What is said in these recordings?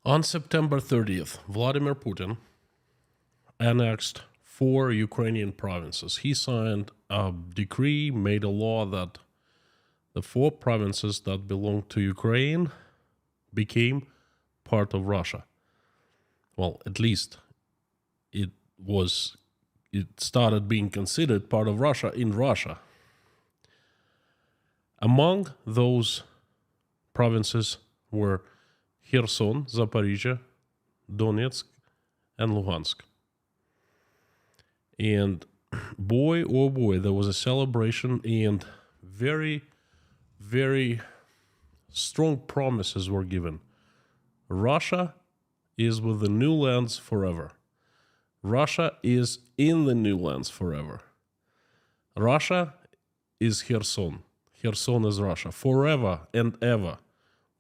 On September 30th, Vladimir Putin annexed 4 Ukrainian provinces. He signed a decree, made a law that the 4 provinces that belong to Ukraine became part of Russia. Well, at least it started being considered part of Russia in Russia. Among those provinces were Kherson, Zaporizhia, Donetsk, and Luhansk. And boy, oh boy, there was a celebration and very, very strong promises were given. Russia is with the new lands forever. Russia is in the new lands forever. Russia is Kherson. Kherson is Russia forever and ever.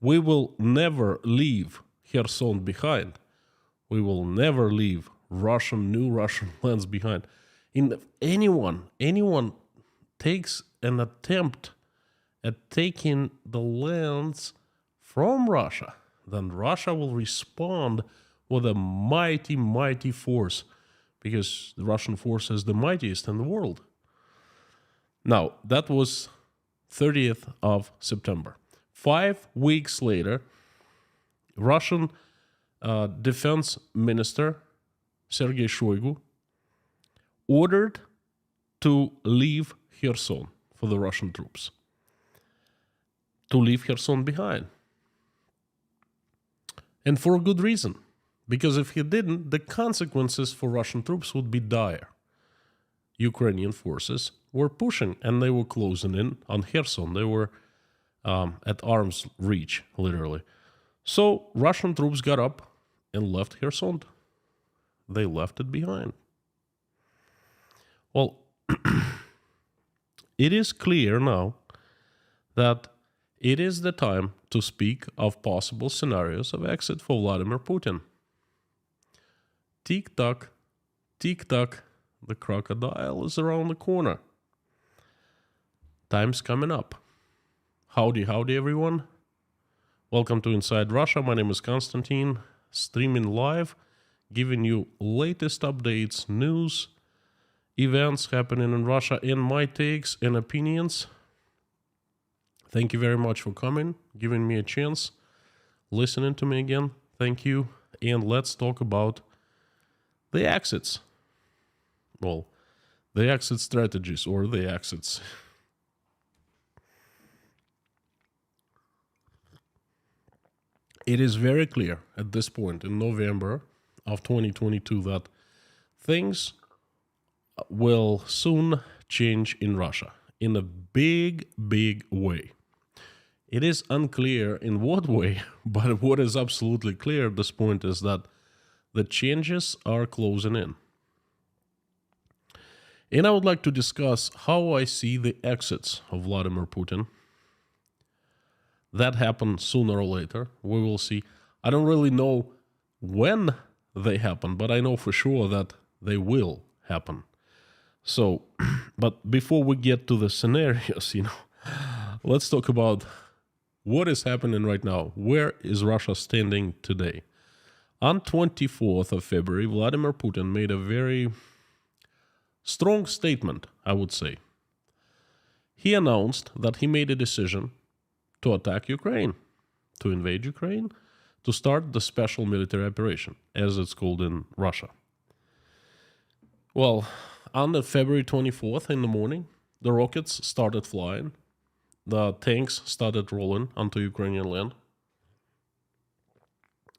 We will never leave Kherson behind. We will never leave new Russian lands behind. If anyone takes an attempt at taking the lands from Russia, then Russia will respond with a mighty, mighty force, because the Russian force is the mightiest in the world. Now, that was 30th of September. 5 weeks later, Russian Defense Minister Sergei Shoigu ordered to leave Kherson for the Russian troops, to leave Kherson behind. And for a good reason, because if he didn't, the consequences for Russian troops would be dire. Ukrainian forces were pushing and they were closing in on Kherson. They were at arm's reach, literally. So Russian troops got up and left Kherson. They left it behind. Well, it is clear now that it is the time to speak of possible scenarios of exit for Vladimir Putin. Tick-tock, tick-tock, the crocodile is around the corner. Time's coming up. Howdy, howdy, everyone. Welcome to Inside Russia. My name is Konstantin, streaming live, giving you latest updates, news, events happening in Russia, and my takes and opinions. Thank you very much for coming, giving me a chance, listening to me again. Thank you. And let's talk about the exits. Well, the exit strategies or the exits. It is very clear at this point in November of 2022 that things will soon change in Russia in a big, big way. It is unclear in what way, but what is absolutely clear at this point is that the changes are closing in. And I would like to discuss how I see the exits of Vladimir Putin. That happens sooner or later. We will see. I don't really know when they happen, but I know for sure that they will happen. So, but before we get to the scenarios, let's talk about what is happening right now. Where is Russia standing today? On 24th of February, Vladimir Putin made a very strong statement, I would say. He announced that he made a decision to attack Ukraine, to invade Ukraine, to start the special military operation, as it's called in Russia. Well, on the February 24th in the morning, the rockets started flying, the tanks started rolling onto Ukrainian land,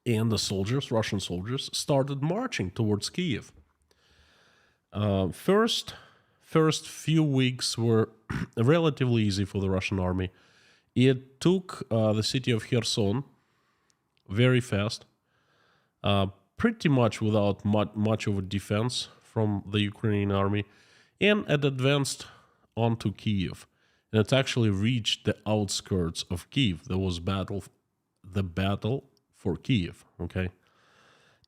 and the soldiers, Russian soldiers, started marching towards Kiev. First few weeks were relatively easy for the Russian army. It took the city of Kherson very fast, pretty much without much of a defense from the Ukrainian army, and it advanced onto Kiev. And it actually reached the outskirts of Kiev. There was the battle for Kiev, okay?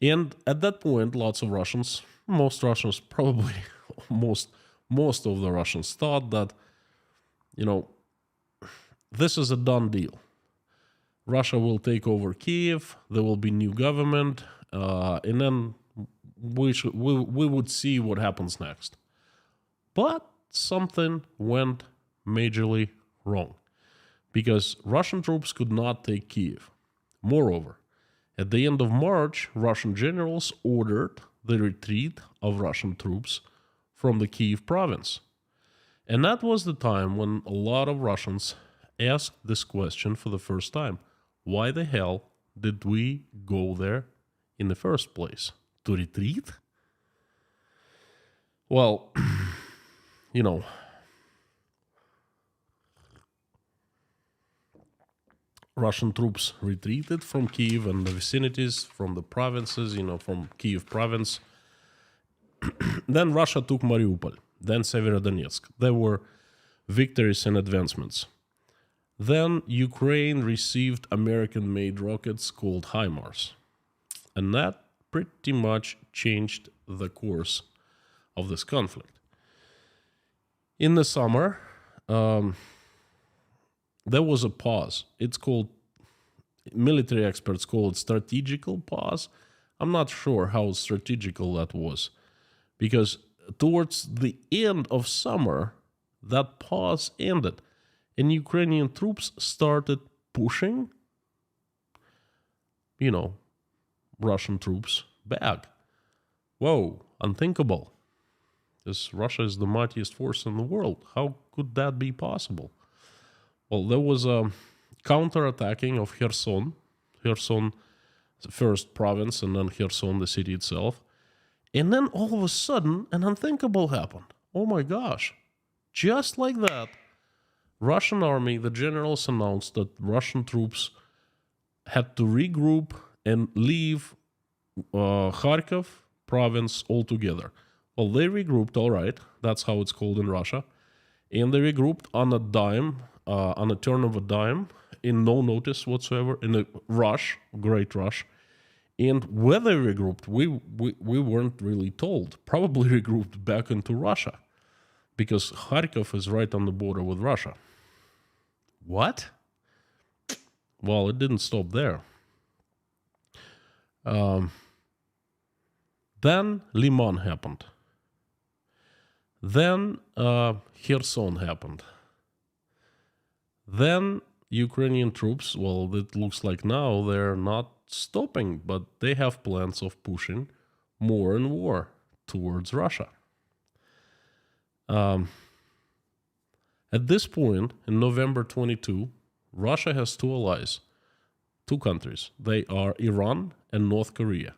And at that point, lots of Russians, most Russians, probably most of the Russians thought that, this is a done deal. Russia will take over Kiev, there will be new government, and then we would see what happens next. But something went majorly wrong, because Russian troops could not take Kiev. Moreover, at the end of March, Russian generals ordered the retreat of Russian troops from the Kiev province. And that was the time when a lot of Russians asked this question for the first time. Why the hell did we go there in the first place? To retreat? Well, you know, Russian troops retreated from Kiev and the vicinities, from the provinces, from Kiev province. Then Russia took Mariupol, then Severodonetsk. There were victories and advancements. Then Ukraine received American-made rockets called HIMARS. And that pretty much changed the course of this conflict. In the summer, there was a pause. It's called, military experts call it strategical pause. I'm not sure how strategical that was, because towards the end of summer, that pause ended, and Ukrainian troops started pushing, Russian troops back. Whoa, unthinkable. Because Russia is the mightiest force in the world. How could that be possible? Well, there was a counterattacking of Kherson, the first province, and then Kherson, the city itself. And then all of a sudden, an unthinkable happened. Oh my gosh. Just like that, Russian army, the generals announced that Russian troops had to regroup and leave Kharkov province altogether. Well, they regrouped, all right. That's how it's called in Russia. And they regrouped on a dime, on a turn of a dime, in no notice whatsoever, in a rush, great rush. And where they regrouped, we weren't really told. Probably regrouped back into Russia, because Kharkov is right on the border with Russia. What? Well, it didn't stop there. Then Liman happened. Then Kherson happened. Then Ukrainian troops, well, it looks like now they're not stopping, but they have plans of pushing more and more towards Russia. At this point, in November 22, Russia has two allies, two countries. They are Iran and North Korea.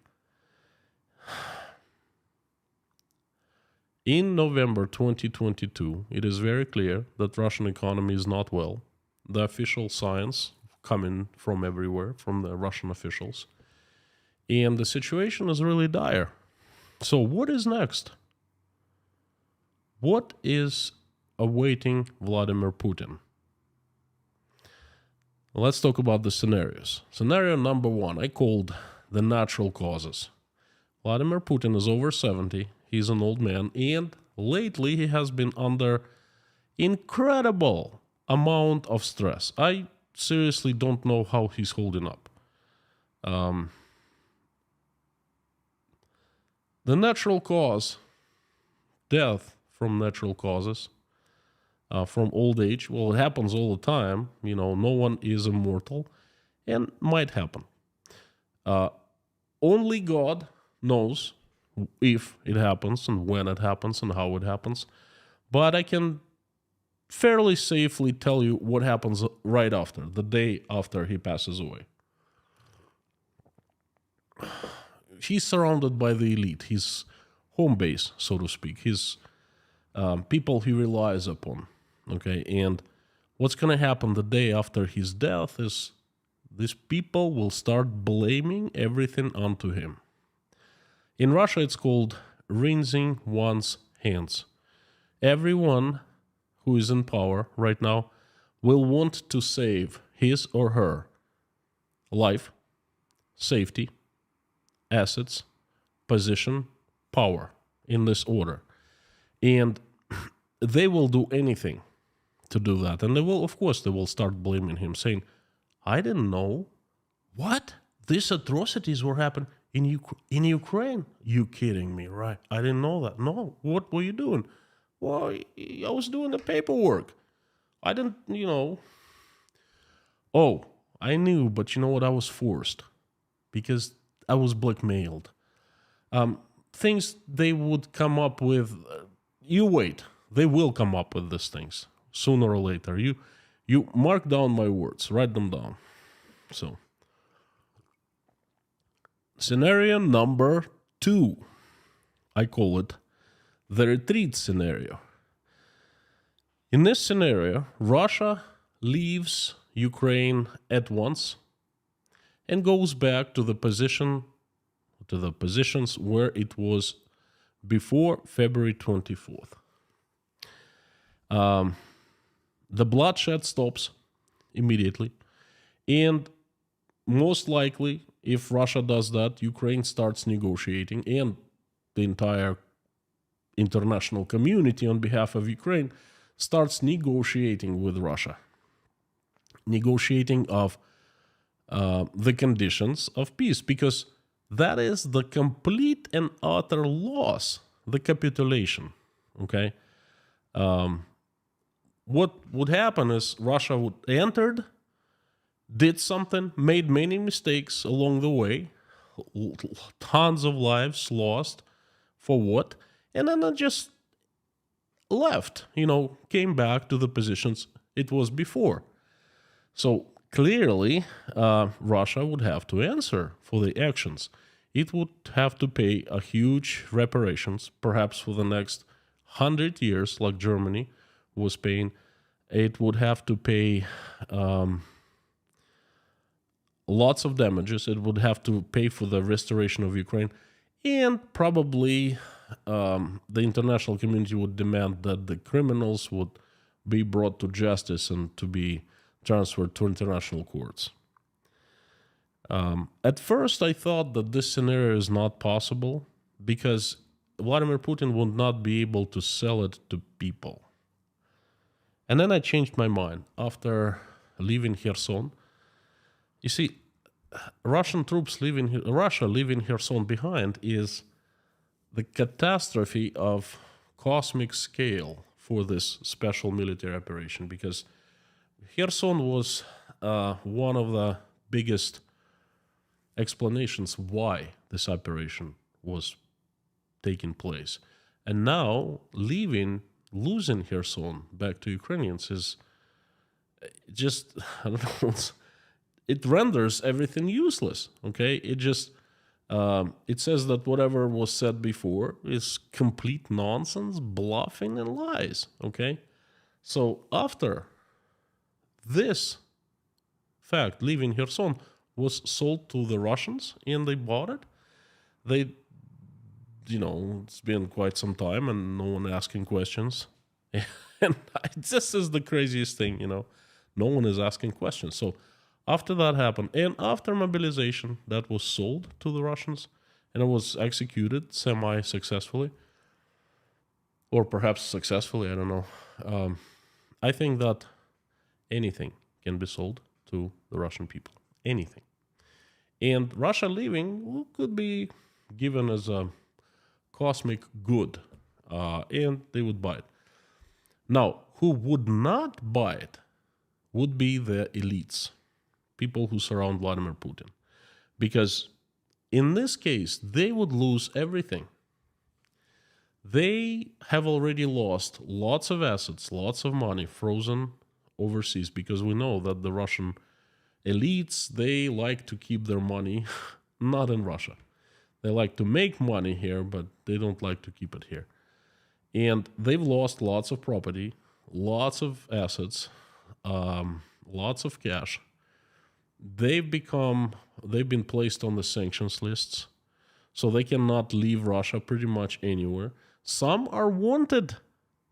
In November 2022, it is very clear that Russian economy is not well. The official signs coming from everywhere, from the Russian officials. And the situation is really dire. So what is next? What is awaiting Vladimir Putin? Let's talk about the scenarios. Scenario number one, I called the natural causes. Vladimir Putin is over 70. He's an old man. And lately he has been under incredible amount of stress. I seriously don't know how he's holding up. The natural cause, death from natural causes, from old age, well, it happens all the time. No one is immortal, and might happen. Only God knows if it happens and when it happens and how it happens. But I can fairly safely tell you what happens right after, the day after he passes away. He's surrounded by the elite, his home base, so to speak, his people he relies upon. Okay, and what's going to happen the day after his death is these people will start blaming everything onto him. In Russia, it's called rinsing one's hands. Everyone who is in power right now will want to save his or her life, safety, assets, position, power, in this order. And they will do anything to do that. And they will start blaming him, saying, I didn't know. What? These atrocities were happening in Ukraine? You kidding me, right? I didn't know that. No. What were you doing? Well, I was doing the paperwork. I didn't, Oh, I knew, but you know what? I was forced because I was blackmailed. Things they would come up with. You wait. They will come up with these things sooner or later. You mark down my words. Write them down. So, scenario number 2. I call it the retreat scenario. In this scenario, Russia leaves Ukraine at once and goes back to the positions where it was before February 24th. The bloodshed stops immediately, and most likely, if Russia does that, Ukraine starts negotiating, and the entire international community on behalf of Ukraine starts negotiating with Russia, negotiating of the conditions of peace, because that is the complete and utter loss, the capitulation. Okay, what would happen is Russia would entered, did something, made many mistakes along the way, tons of lives lost, for what? And then it just left, came back to the positions it was before. So clearly, Russia would have to answer for the actions. It would have to pay a huge reparations, perhaps for the next 100 years, like Germany was paying. It would have to pay lots of damages. It would have to pay for the restoration of Ukraine, and probably the international community would demand that the criminals would be brought to justice and to be transferred to international courts. At first, I thought that this scenario is not possible because Vladimir Putin would not be able to sell it to people. And then I changed my mind after leaving Kherson. You see, Russian troops Russia leaving Kherson behind is the catastrophe of cosmic scale for this special military operation, because Kherson was one of the biggest explanations why this operation was taking place. And now losing Kherson back to Ukrainians is just, I don't know, it renders everything useless, okay? It says that whatever was said before is complete nonsense, bluffing, and lies, okay? So after this fact, leaving Kherson was sold to the Russians and they bought it. It's been quite some time and no one asking questions. And this is the craziest thing, no one is asking questions. So after that happened, and after mobilization, that was sold to the Russians and it was executed semi-successfully, or perhaps successfully, I don't know. I think that anything can be sold to the Russian people. Anything. And Russia leaving could be given as a cosmic good, and they would buy it. Now, who would not buy it would be the elites, people who surround Vladimir Putin. Because in this case, they would lose everything. They have already lost lots of assets, lots of money frozen overseas, because we know that the Russian elites, they like to keep their money not in Russia. They like to make money here, but they don't like to keep it here. And they've lost lots of property, lots of assets, lots of cash. They've been placed on the sanctions lists, so they cannot leave Russia pretty much anywhere. Some are wanted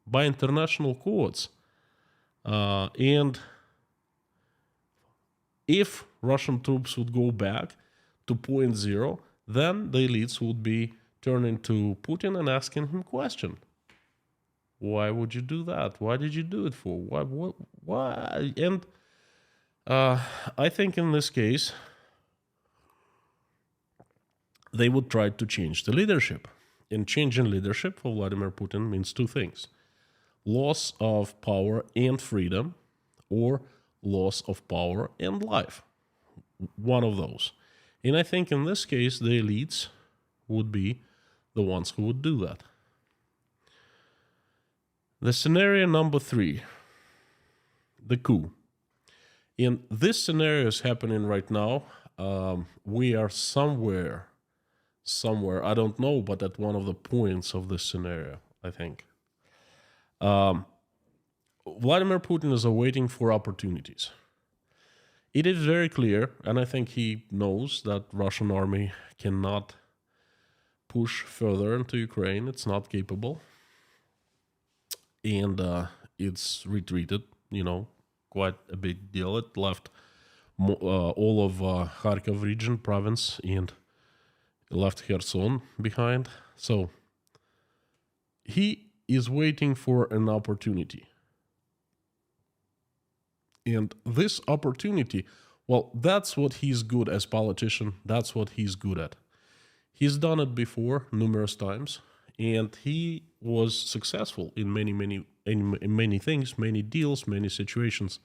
by international courts. And if Russian troops would go back to point zero, then the elites would be turning to Putin and asking him question. Why would you do that? Why did you do it for? Why? And Uh, I think in this case, they would try to change the leadership. And changing leadership for Vladimir Putin means two things: loss of power and freedom, or loss of power and life. One of those. And I think in this case, the elites would be the ones who would do that. The scenario number 3, the coup. And this scenario is happening right now. We are somewhere, I don't know, but at one of the points of this scenario, I think. Vladimir Putin is awaiting for opportunities. It is very clear, and I think he knows, that Russian army cannot push further into Ukraine. It's not capable. And it's retreated, quite a big deal. It left all of Kharkov region, province, and left Kherson behind. So he is waiting for an opportunity. And this opportunity, well, that's what he's good as politician. That's what he's good at. He's done it before numerous times, and he was successful in many things, many deals, many situations.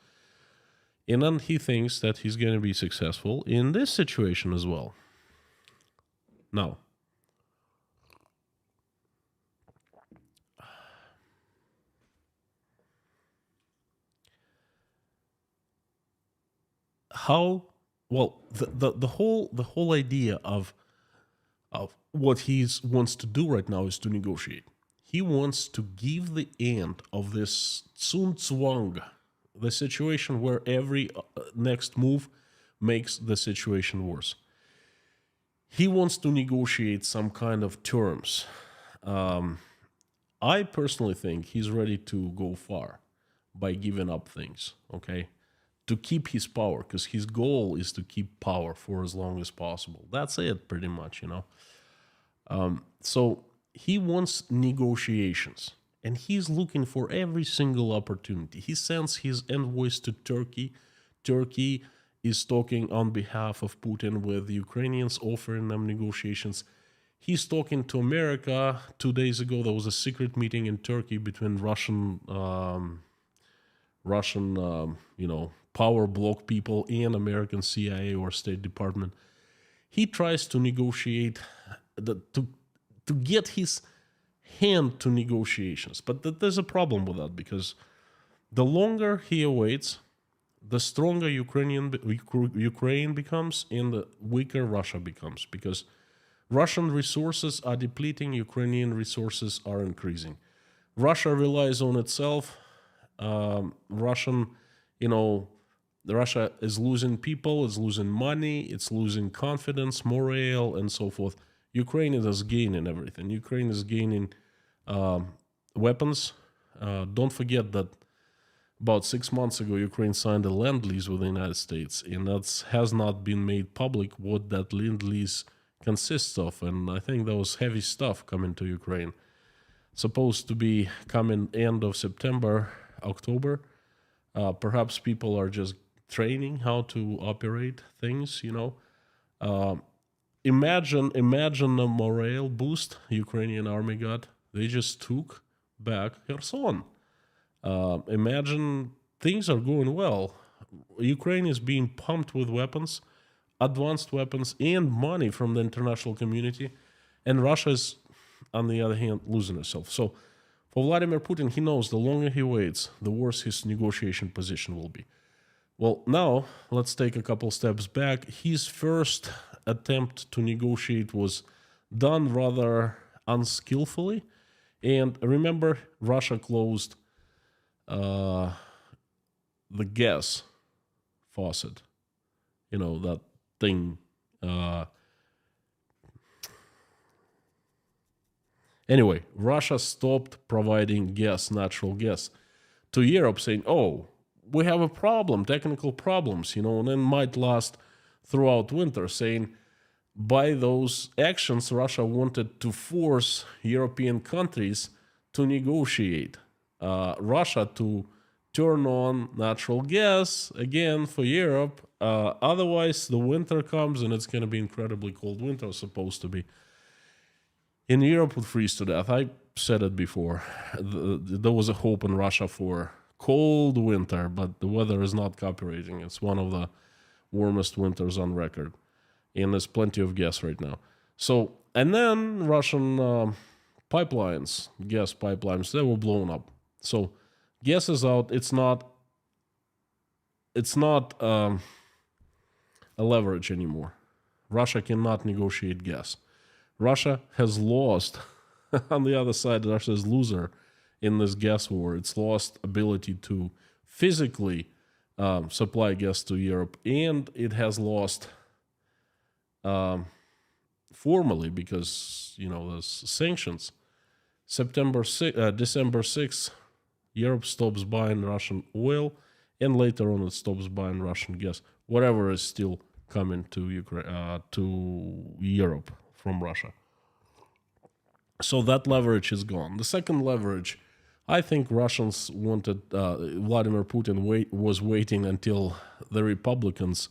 And then he thinks that he's going to be successful in this situation as well. Now, how? Well, the whole idea of what he wants to do right now is to negotiate. He wants to give the end of this Zugzwang, the situation where every next move makes the situation worse. He wants to negotiate some kind of terms. I personally think he's ready to go far by giving up things, okay? To keep his power, because his goal is to keep power for as long as possible. That's it, pretty much, So he wants negotiations, and he's looking for every single opportunity. He sends his envoys to Turkey. Turkey is talking on behalf of Putin with the Ukrainians, offering them negotiations. He's talking to America. 2 days ago, there was a secret meeting in Turkey between Russian power bloc people and American CIA or State Department. He tries to negotiate, to get his hand to negotiations. But there's a problem with that, because the longer he awaits, the stronger Ukraine becomes and the weaker Russia becomes, because Russian resources are depleting, Ukrainian resources are increasing. Russia relies on itself. Russia is losing people, is losing money, it's losing confidence, morale, and so forth. Ukraine is gaining everything. Ukraine is gaining weapons. Don't forget that about 6 months ago, Ukraine signed a land lease with the United States, and that has not been made public what that land lease consists of. And I think there was heavy stuff coming to Ukraine. Supposed to be coming end of September, October. Perhaps people are just training how to operate things, Imagine the morale boost Ukrainian army got. They just took back Kherson. Imagine things are going well. Ukraine is being pumped with weapons, advanced weapons, and money from the international community. And Russia is, on the other hand, losing itself. So for Vladimir Putin, he knows the longer he waits, the worse his negotiation position will be. Well, now let's take a couple steps back. His first attempt to negotiate was done rather unskillfully. And remember, Russia closed the gas faucet, that thing. Anyway, Russia stopped providing natural gas to Europe, saying, oh, we have a problem, technical problems, and then might last throughout winter, saying by those actions, Russia wanted to force European countries to negotiate. Russia to turn on natural gas again for Europe. Otherwise, the winter comes and it's going to be incredibly cold winter, supposed to be. In Europe would freeze to death. I said it before. There was a hope in Russia for cold winter, but the weather is not cooperating. It's one of the warmest winters on record. And there's plenty of gas right now. So, and then Russian pipelines, gas pipelines, they were blown up. So gas is out. It's not a leverage anymore. Russia cannot negotiate gas. Russia has lost, on the other side, Russia is loser in this gas war. It's lost ability to physically supply gas to Europe, and it has lost formally because, there's sanctions. December 6th, Europe stops buying Russian oil, and later on it stops buying Russian gas, whatever is still coming to Europe from Russia. So that leverage is gone. The second leverage, I think Russians wanted, Vladimir Putin was waiting until the Republicans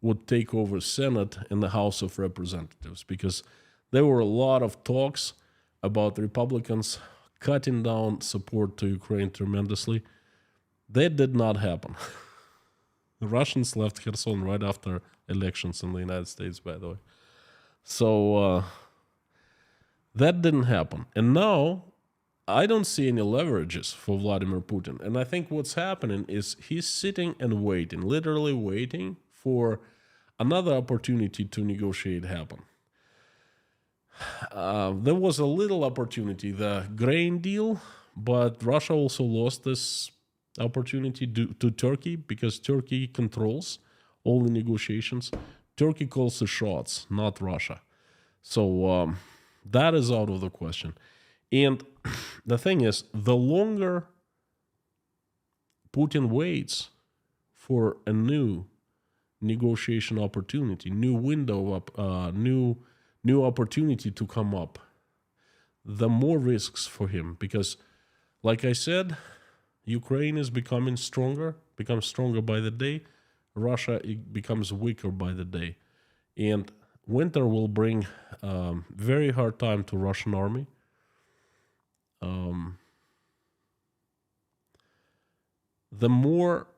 would take over Senate and the House of Representatives, because there were a lot of talks about Republicans cutting down support to Ukraine tremendously. That did not happen. The Russians left Kherson right after elections in the United States, by the way. So that didn't happen. And now I don't see any leverages for Vladimir Putin. And I think what's happening is he's sitting and waiting, literally waiting for another opportunity to negotiate happen. There was a little opportunity, the grain deal, but Russia also lost this opportunity to Turkey because Turkey controls all the negotiations. Turkey calls the shots, not Russia. So that is out of the question. And the thing is, the longer Putin waits for a new negotiation opportunity, new window up, new opportunity to come up, the more risks for him. Because, like I said, Ukraine is becomes stronger by the day. Russia becomes weaker by the day. And winter will bring very hard time to Russian army. The more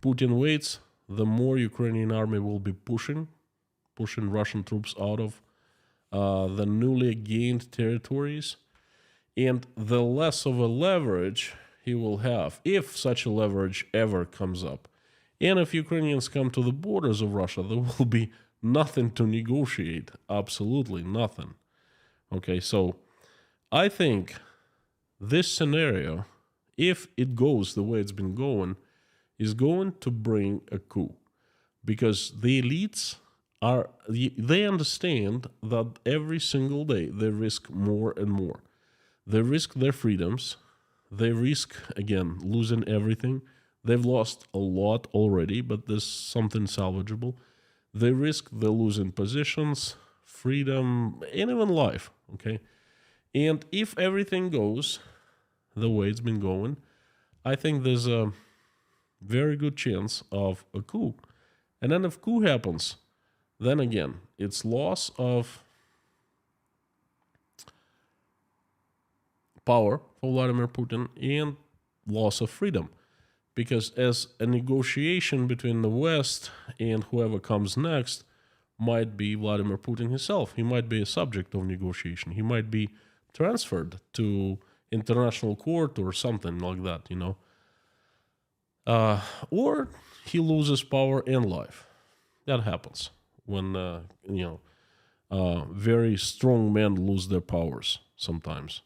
Putin waits, the more Ukrainian army will be pushing Russian troops out of the newly gained territories, and the less of a leverage he will have, if such a leverage ever comes up. And if Ukrainians come to the borders of Russia, there will be nothing to negotiate, absolutely nothing. Okay, so I think this scenario, if it goes the way it's been going, is going to bring a coup, because the elites they understand that every single day they risk more and more. They risk their freedoms. They risk, again, losing everything. They've lost a lot already, but there's something salvageable. They risk the losing positions, freedom, and even life, okay? And if everything goes the way it's been going, I think there's a very good chance of a coup. And then if coup happens, then again, it's loss of power for Vladimir Putin and loss of freedom. Because as a negotiation between the West and whoever comes next might be Vladimir Putin himself. He might be a subject of negotiation. He might be transferred to international court or something like that, or he loses power and life. That happens when, very strong men lose their powers sometimes.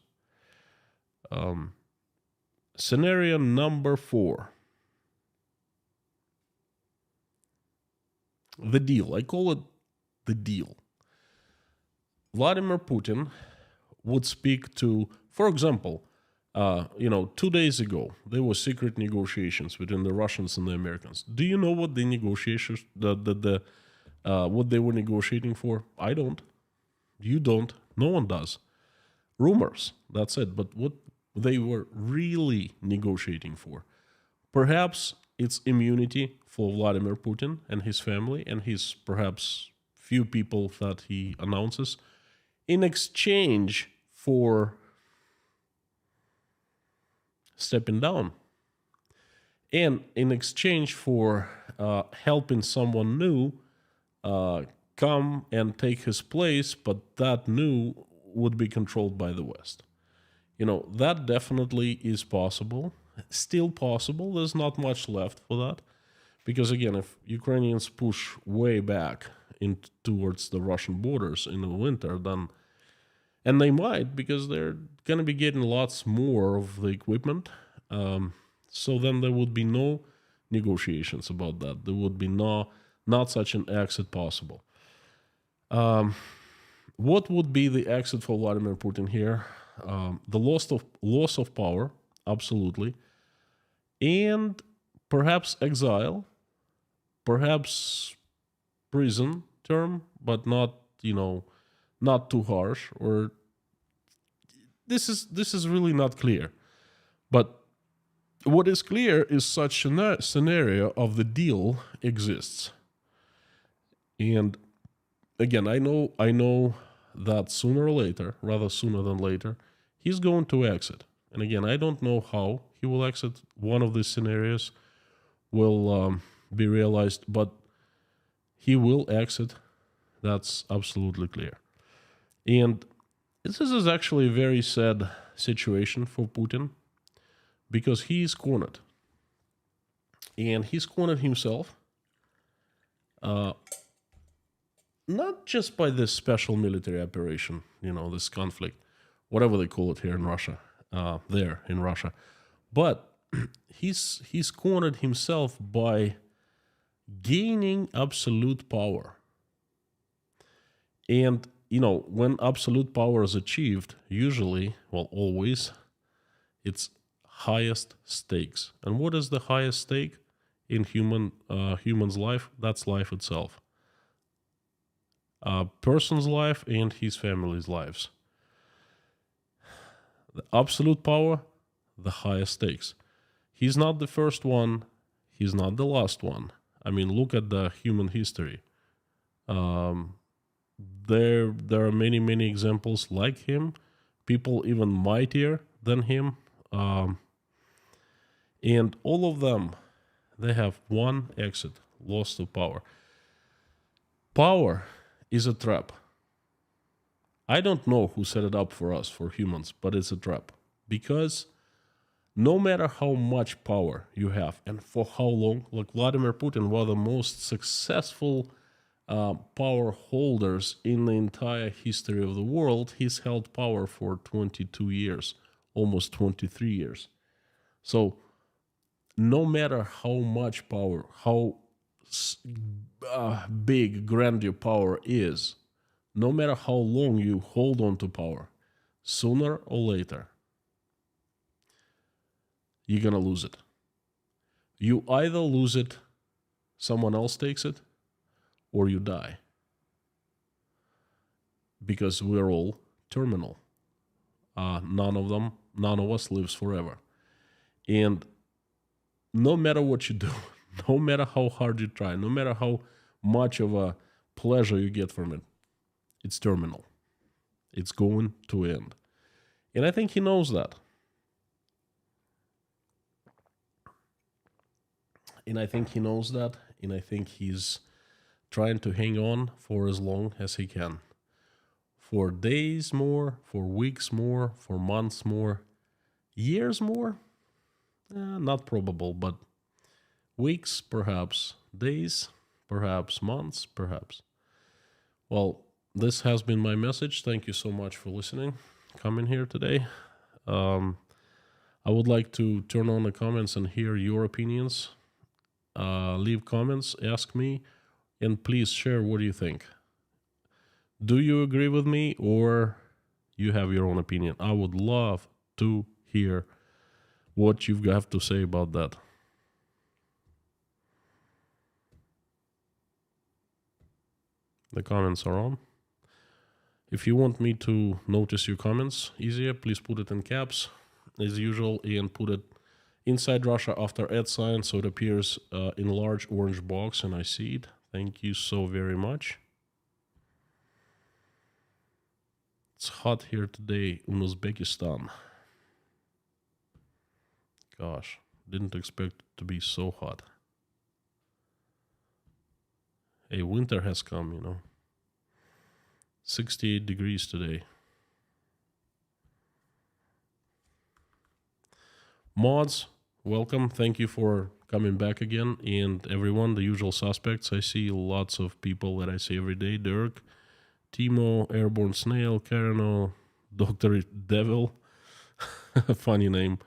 Scenario number 4. The deal. I call it the deal. Vladimir Putin would speak to, for example, 2 days ago, there were secret negotiations between the Russians and the Americans. Do you know what the negotiations, what they were negotiating for? I don't. You don't. No one does. Rumors. That's it. But what they were really negotiating for Perhaps it's immunity for Vladimir Putin and his family and his perhaps few people that he announces in exchange for stepping down and in exchange for helping someone new come and take his place, but that new would be controlled by the West. That definitely is possible. Still possible. There's not much left for that. Because again, if Ukrainians push way back towards the Russian borders in the winter, then, and they might, because they're going to be getting lots more of the equipment, so then there would be no negotiations about that. There would be not such an exit possible. What would be the exit for Vladimir Putin here? The loss of power, absolutely, and perhaps exile, perhaps prison term, but not not too harsh. Or this is really not clear. But what is clear is such a scenario of the deal exists. And again, I know that sooner or later, rather sooner than later, he's going to exit. And again, I don't know how he will exit. One of these scenarios will be realized, but he will exit. That's absolutely clear. And this is actually a very sad situation for Putin, because he is cornered. And he's cornered himself, not just by this special military operation, this conflict, whatever they call it here in Russia, but he's cornered himself by gaining absolute power. And, when absolute power is achieved, usually, well, always, it's highest stakes. And what is the highest stake in human's life? That's life itself. A person's life and his family's lives. The absolute power, the highest stakes. He's not the first one. He's not the last one. I mean, look at the human history. There are many, many examples like him. People even mightier than him. And all of them, they have one exit: loss of power. Power is a trap. I don't know who set it up for us, for humans, but it's a trap. Because no matter how much power you have and for how long, like Vladimir Putin was the most successful power holders in the entire history of the world. He's held power for 22 years, almost 23 years. So no matter how much power, how big, grand your power is, no matter how long you hold on to power, sooner or later, you're going to lose it. You either lose it, someone else takes it, or you die. Because we're all terminal. None of us lives forever. And no matter what you do, no matter how hard you try, no matter how much of a pleasure you get from it, it's terminal. It's going to end. And I think he knows that. And I think he's trying to hang on for as long as he can. For days more, for weeks more, for months more, years more? Not probable, but weeks perhaps, days perhaps, months perhaps. Well, this has been my message. Thank you so much for listening, coming here today. I would like to turn on the comments and hear your opinions. Leave comments, ask me, and please share what you think. Do you agree with me, or you have your own opinion? I would love to hear what you have to say about that. The comments are on. If you want me to notice your comments easier, please put it in caps as usual and put it Inside Russia after @sign, so it appears in large orange box, and I see it. Thank you so very much. It's hot here today in Uzbekistan. Gosh, didn't expect it to be so hot. Hey, winter has come, you know. 68 degrees today. Mods, welcome. Thank you for coming back again. And everyone, the usual suspects. I see lots of people that I see every day. Dirk, Timo, Airborne Snail, Karino, Dr. Devil. Funny name.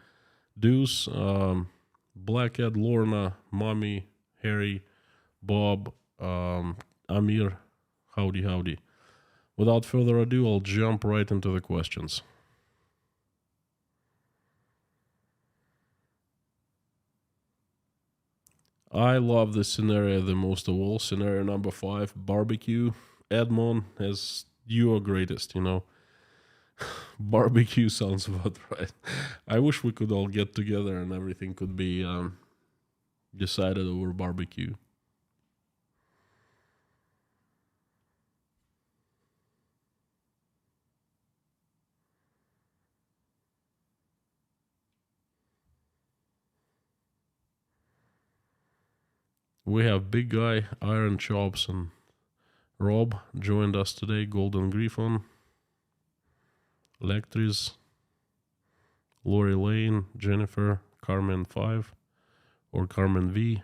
Deuce, Blackhead, Lorna, Mommy, Harry, Bob, Amir. Howdy. Without further ado, I'll jump right into the questions. I love this scenario the most of all. Scenario number 5, barbecue. Edmond, as you are greatest, you know. Barbecue sounds about right. I wish we could all get together and everything could be decided over barbecue. We have Big Guy, Iron Chops, and Rob joined us today. Golden Griffon, Lectris, Lori Lane, Jennifer, Carmen 5 or Carmen V,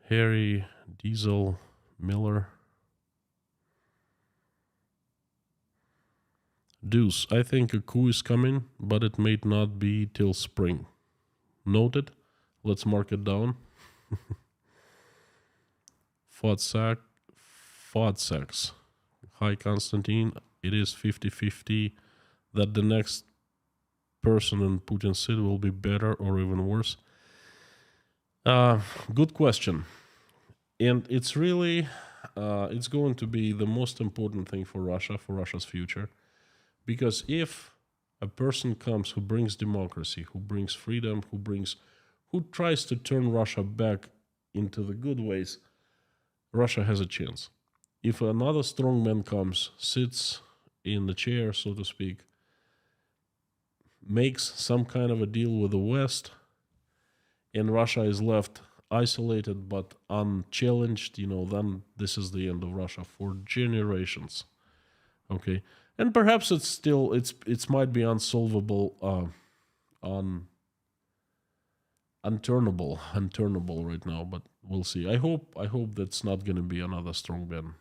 Harry, Diesel, Miller, Deuce. I think a coup is coming, but it may not be till spring. Noted. Let's mark it down. Fodsax. Hi, Constantine. It is 50-50 that the next person in Putin's seat will be better or even worse. Good question. And it's really, it's going to be the most important thing for Russia, for Russia's future. Because if a person comes who brings democracy, who brings freedom, who tries to turn Russia back into the good ways, Russia has a chance. If another strong man comes, sits in the chair, so to speak, makes some kind of a deal with the West, and Russia is left isolated but unchallenged, then this is the end of Russia for generations. Okay, and perhaps it might be unsolvable, unturnable right now, but we'll see. I hope that's not going to be another strong man.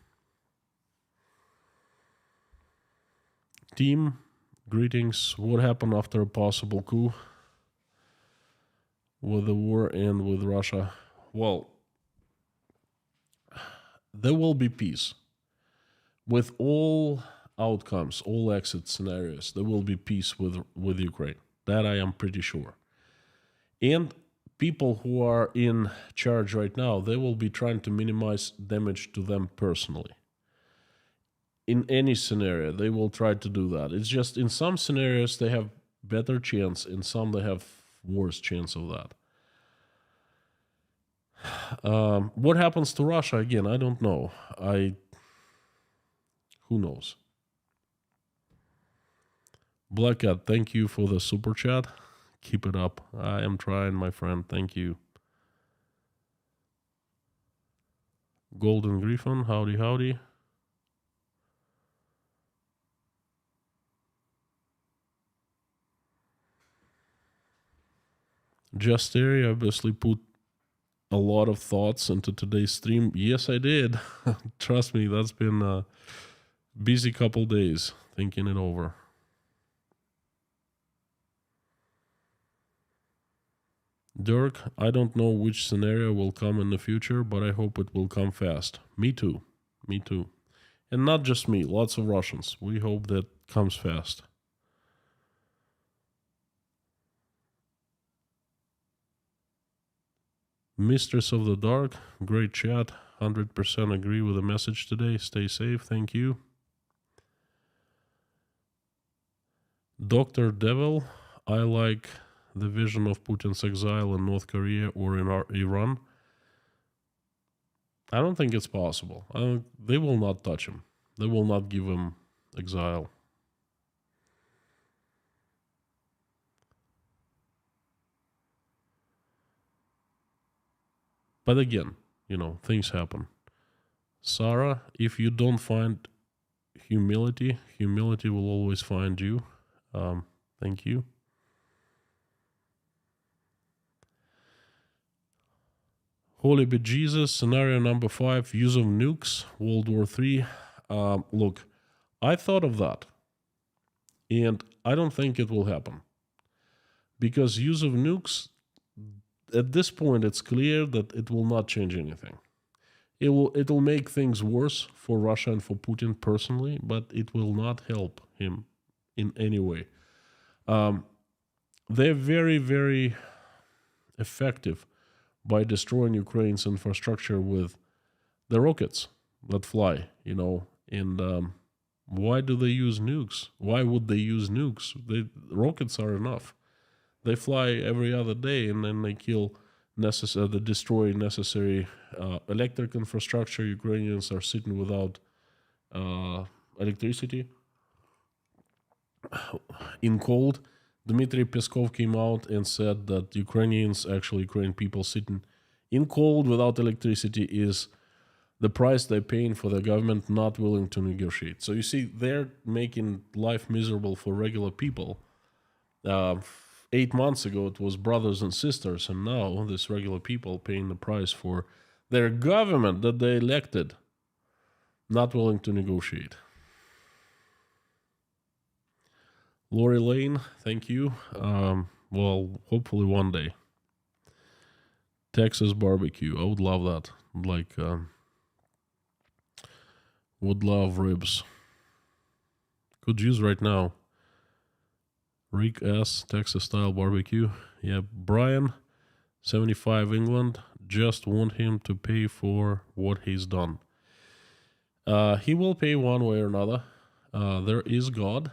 Team, greetings. What happened after a possible coup with the war and with Russia? Well, there will be peace. With all outcomes, all exit scenarios, there will be peace with Ukraine. That I am pretty sure. And people who are in charge right now, they will be trying to minimize damage to them personally. In any scenario, they will try to do that. It's just in some scenarios they have better chance, in some they have worse chance of that. What happens to Russia again? I don't know. Who knows? Black Cat, thank you for the super chat. Keep it up. I am trying, my friend. Thank you. Golden Griffon, howdy. Just there, obviously put a lot of thoughts into today's stream. Yes, I did. Trust me, that's been a busy couple days thinking it over. Dirk, I don't know which scenario will come in the future, but I hope it will come fast. Me too. And not just me, lots of Russians. We hope that comes fast. Mistress of the Dark, great chat. 100% agree with the message today. Stay safe, thank you. Dr. Devil, I like the vision of Putin's exile in North Korea or in Iran, I don't think it's possible. They will not touch him. They will not give him exile. But again, things happen. Sarah, if you don't find humility, humility will always find you. Thank you. Holy be Jesus, scenario number 5, use of nukes, World War III. Look, I thought of that, and I don't think it will happen. Because use of nukes, at this point, it's clear that it will not change anything. It will make things worse for Russia and for Putin personally, but it will not help him in any way. They're very, very effective by destroying Ukraine's infrastructure with the rockets that fly, And why do they use nukes? Why would they use nukes? Rockets are enough. They fly every other day, and then they they destroy necessary electric infrastructure. Ukrainians are sitting without electricity. In cold, Dmitry Peskov came out and said that Ukrainian people sitting in cold without electricity is the price they're paying for the government not willing to negotiate. So you see, they're making life miserable for regular people. 8 months ago, it was brothers and sisters, and now this regular people paying the price for their government that they elected, not willing to negotiate. Lori Lane, thank you. Well, hopefully one day. Texas barbecue, I would love that. Would love ribs. Could use right now. Rick S, Texas style barbecue. Yeah, Brian, 75 England. Just want him to pay for what he's done. He will pay one way or another. There is God.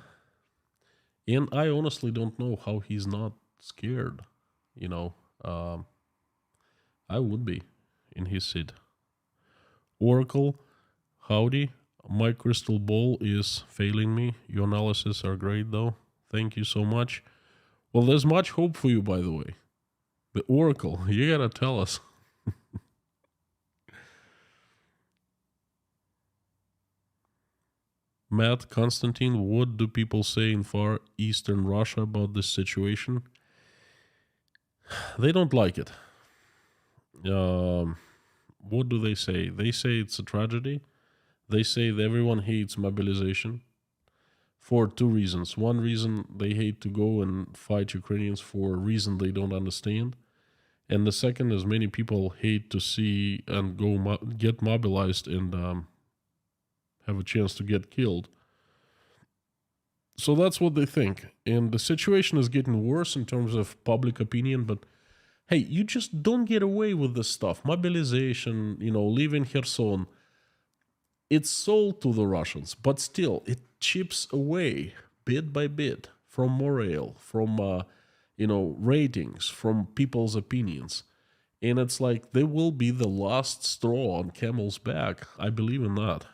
And I honestly don't know how he's not scared. I would be in his seat. Oracle, howdy. My crystal ball is failing me. Your analyses are great, though. Thank you so much. Well, there's much hope for you, by the way. The Oracle, you gotta tell us. Matt, Constantine, what do people say in far eastern Russia about this situation? They don't like it. What do they say? They say it's a tragedy. They say that everyone hates mobilization for 2 reasons. One reason, they hate to go and fight Ukrainians for a reason they don't understand. And the second is many people hate to see and get mobilized and have a chance to get killed. So that's what they think. And the situation is getting worse in terms of public opinion, but hey, you just don't get away with this stuff. Mobilization, leaving Kherson. It's sold to the Russians, but still, it chips away bit by bit from morale, from, ratings, from people's opinions. And it's like they will be the last straw on camel's back. I believe in that.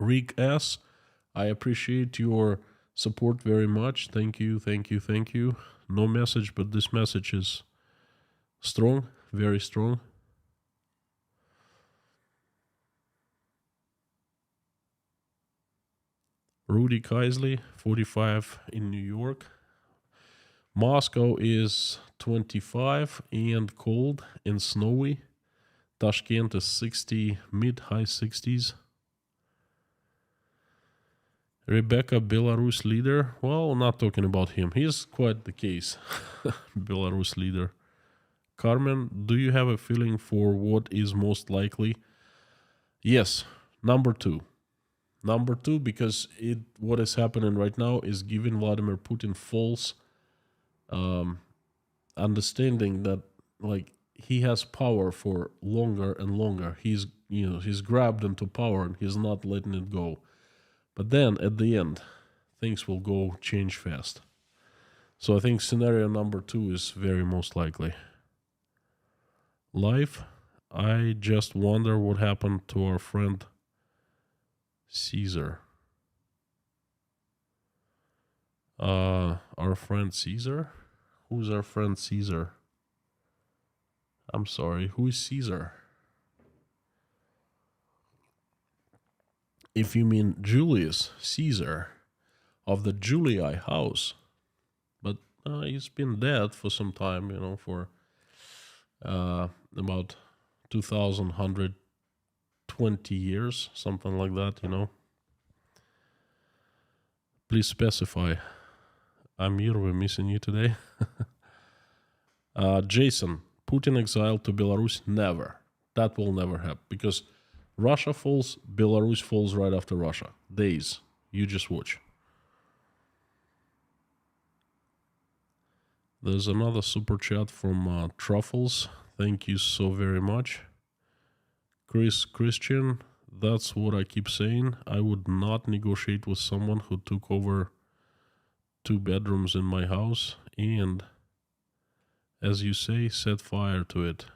Rick S., I appreciate your support very much. Thank you, thank you, thank you. No message, but this message is strong, very strong. Rudy Kaisley, 45 in New York. Moscow is 25 and cold and snowy. Tashkent is 60, mid-high 60s. Rebecca, Belarus leader. Well, not talking about him. He's quite the case. Belarus leader. Carmen, do you have a feeling for what is most likely? Yes, number 2. Number 2, because what is happening right now is giving Vladimir Putin false understanding that he has power for longer and longer. He's grabbed into power and he's not letting it go. But then at the end, things will change fast. So I think scenario number 2 is very most likely. Life, I just wonder what happened to our friend Caesar. Our friend Caesar? Who's our friend Caesar? I'm sorry, who is Caesar? If you mean Julius Caesar of the Julii house, but he's been dead for some time, for about 2,120 years, something like that. Please specify. Amir, we're missing you today. Jason, Putin exiled to Belarus? Never. That will never happen because Russia falls, Belarus falls right after Russia. Days. You just watch. There's another super chat from Truffles. Thank you so very much. Christian, that's what I keep saying. I would not negotiate with someone who took over 2 bedrooms in my house and, as you say, set fire to it.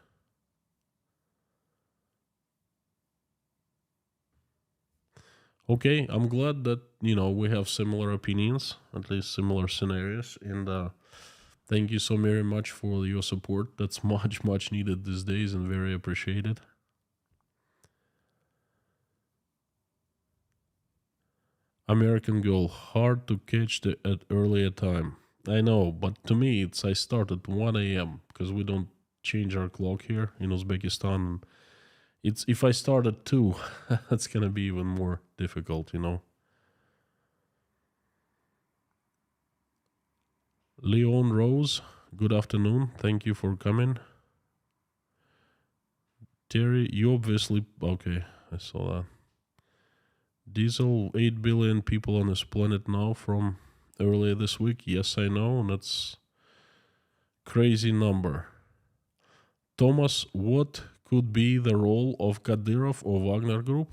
Okay, I'm glad that, we have similar opinions, at least similar scenarios. And thank you so very much for your support. That's much, much needed these days and very appreciated. American Girl, hard to catch at earlier time. I know, but to me, I start at 1 a.m. because we don't change our clock here in Uzbekistan. It's if I start at 2, that's going to be even more difficult, Leon Rose, good afternoon. Thank you for coming. Terry, you obviously... Okay, I saw that. Diesel, 8 billion people on this planet now from earlier this week. Yes, I know, and that's crazy number. Thomas, what could be the role of Kadyrov or Wagner Group?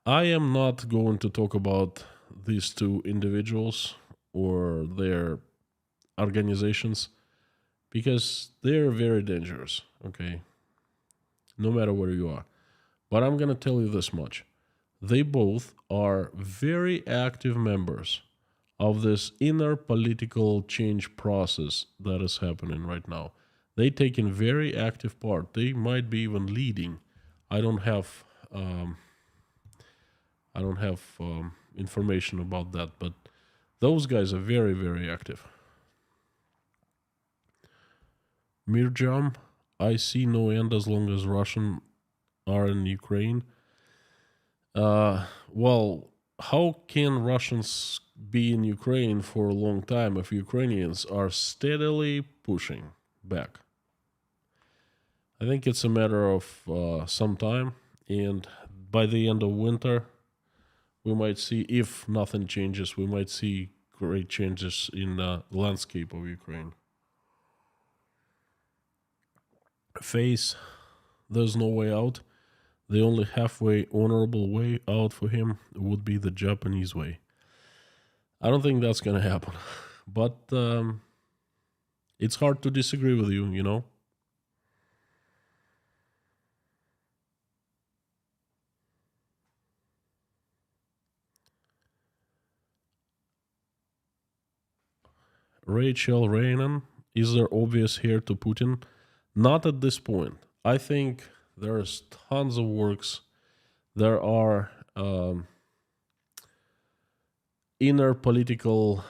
I am not going to talk about these 2 individuals or their organizations because they're very dangerous, okay? No matter where you are. But I'm going to tell you this much. They both are very active members of this inner political change process that is happening right now. They take in very active part. They might be even leading. I don't have information about that, but those guys are very, very active. Mirjam, I see no end as long as Russian are in Ukraine. Well, how can Russians be in Ukraine for a long time if Ukrainians are steadily pushing back? I think it's a matter of some time, and by the end of winter, we might see, if nothing changes, we might see great changes in the landscape of Ukraine. Face, there's no way out. The only halfway honorable way out for him would be the Japanese way. I don't think that's going to happen. But it's hard to disagree with you, Rachel Rainan, is there obvious heir to Putin? Not at this point. I think there's tons of works. There are inner political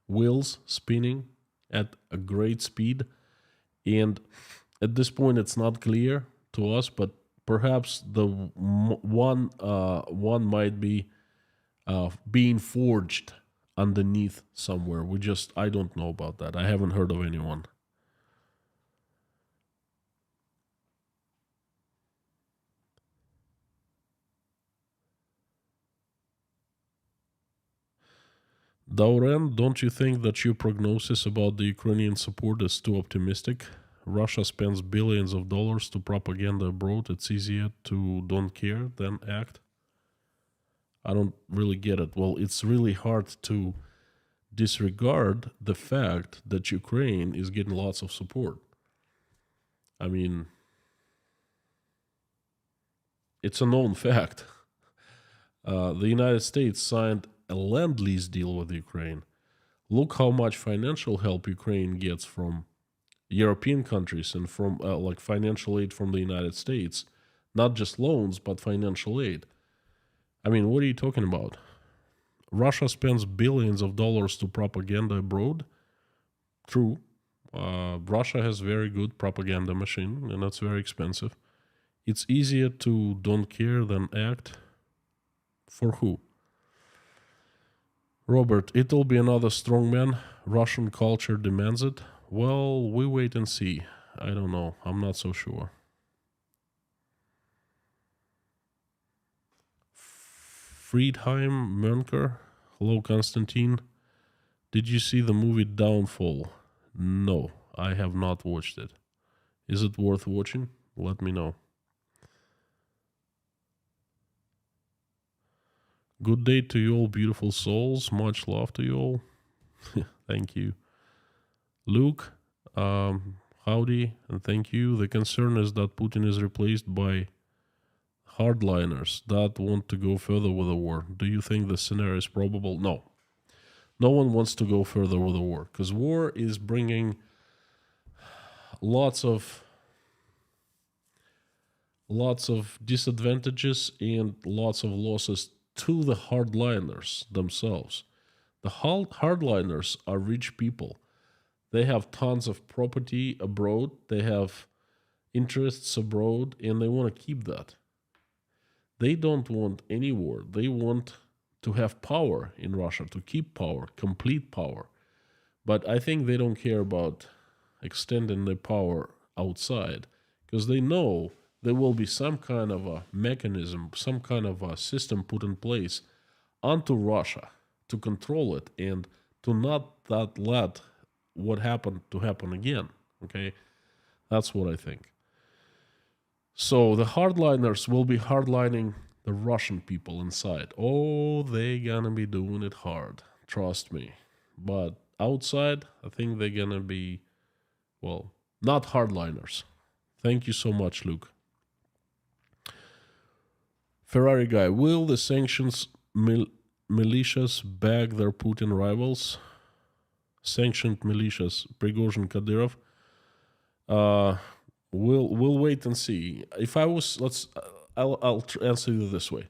wheels spinning at a great speed. And at this point, it's not clear to us, but perhaps the one might be being forged underneath somewhere. I don't know about that. I haven't heard of anyone. Dauren, don't you think that your prognosis about the Ukrainian support is too optimistic? Russia spends billions of dollars to propaganda abroad. It's easier to don't care than act. I don't really get it. Well, it's really hard to disregard the fact that Ukraine is getting lots of support. I mean, it's a known fact. The United States signed a land-lease deal with Ukraine. Look how much financial help Ukraine gets from European countries and from like financial aid from the United States. Not just loans, but financial aid. I mean, what are you talking about? Russia spends billions of dollars to propaganda abroad. True. Russia has very good propaganda machine, and that's very expensive. It's easier to don't care than act. For who? Robert, it'll be another strongman. Russian culture demands it. Well, we wait and see. I don't know. I'm not so sure. Friedheim Mönker. Hello, Konstantin. Did you see the movie Downfall? No, I have not watched it. Is it worth watching? Let me know. Good day to you all, beautiful souls. Much love to you all. Thank you. Luke, howdy, and thank you. The concern is that Putin is replaced by hardliners that want to go further with the war. Do you think the scenario is probable? No. No one wants to go further with the war, because war is bringing lots of disadvantages and lots of losses to the hardliners themselves. The hardliners are rich people. They have tons of property abroad. They have interests abroad, and they want to keep that. They don't want any war. They want to have power in Russia, to keep power, complete power. But I think they don't care about extending their power outside, because they know there will be some kind of a mechanism, some kind of a system put in place onto Russia to control it and to not let what happened to happen again. Okay? That's what I think. So the hardliners will be hardlining the Russian people inside. Oh, they gonna be doing it hard. Trust me. But outside, I think they're gonna be, well, not hardliners. Thank you so much, Luke. Ferrari guy, will the sanctions militias bag their Putin rivals? Sanctioned militias, Prigozhin, Kadyrov. We'll wait and see. If I was, I'll answer you this way.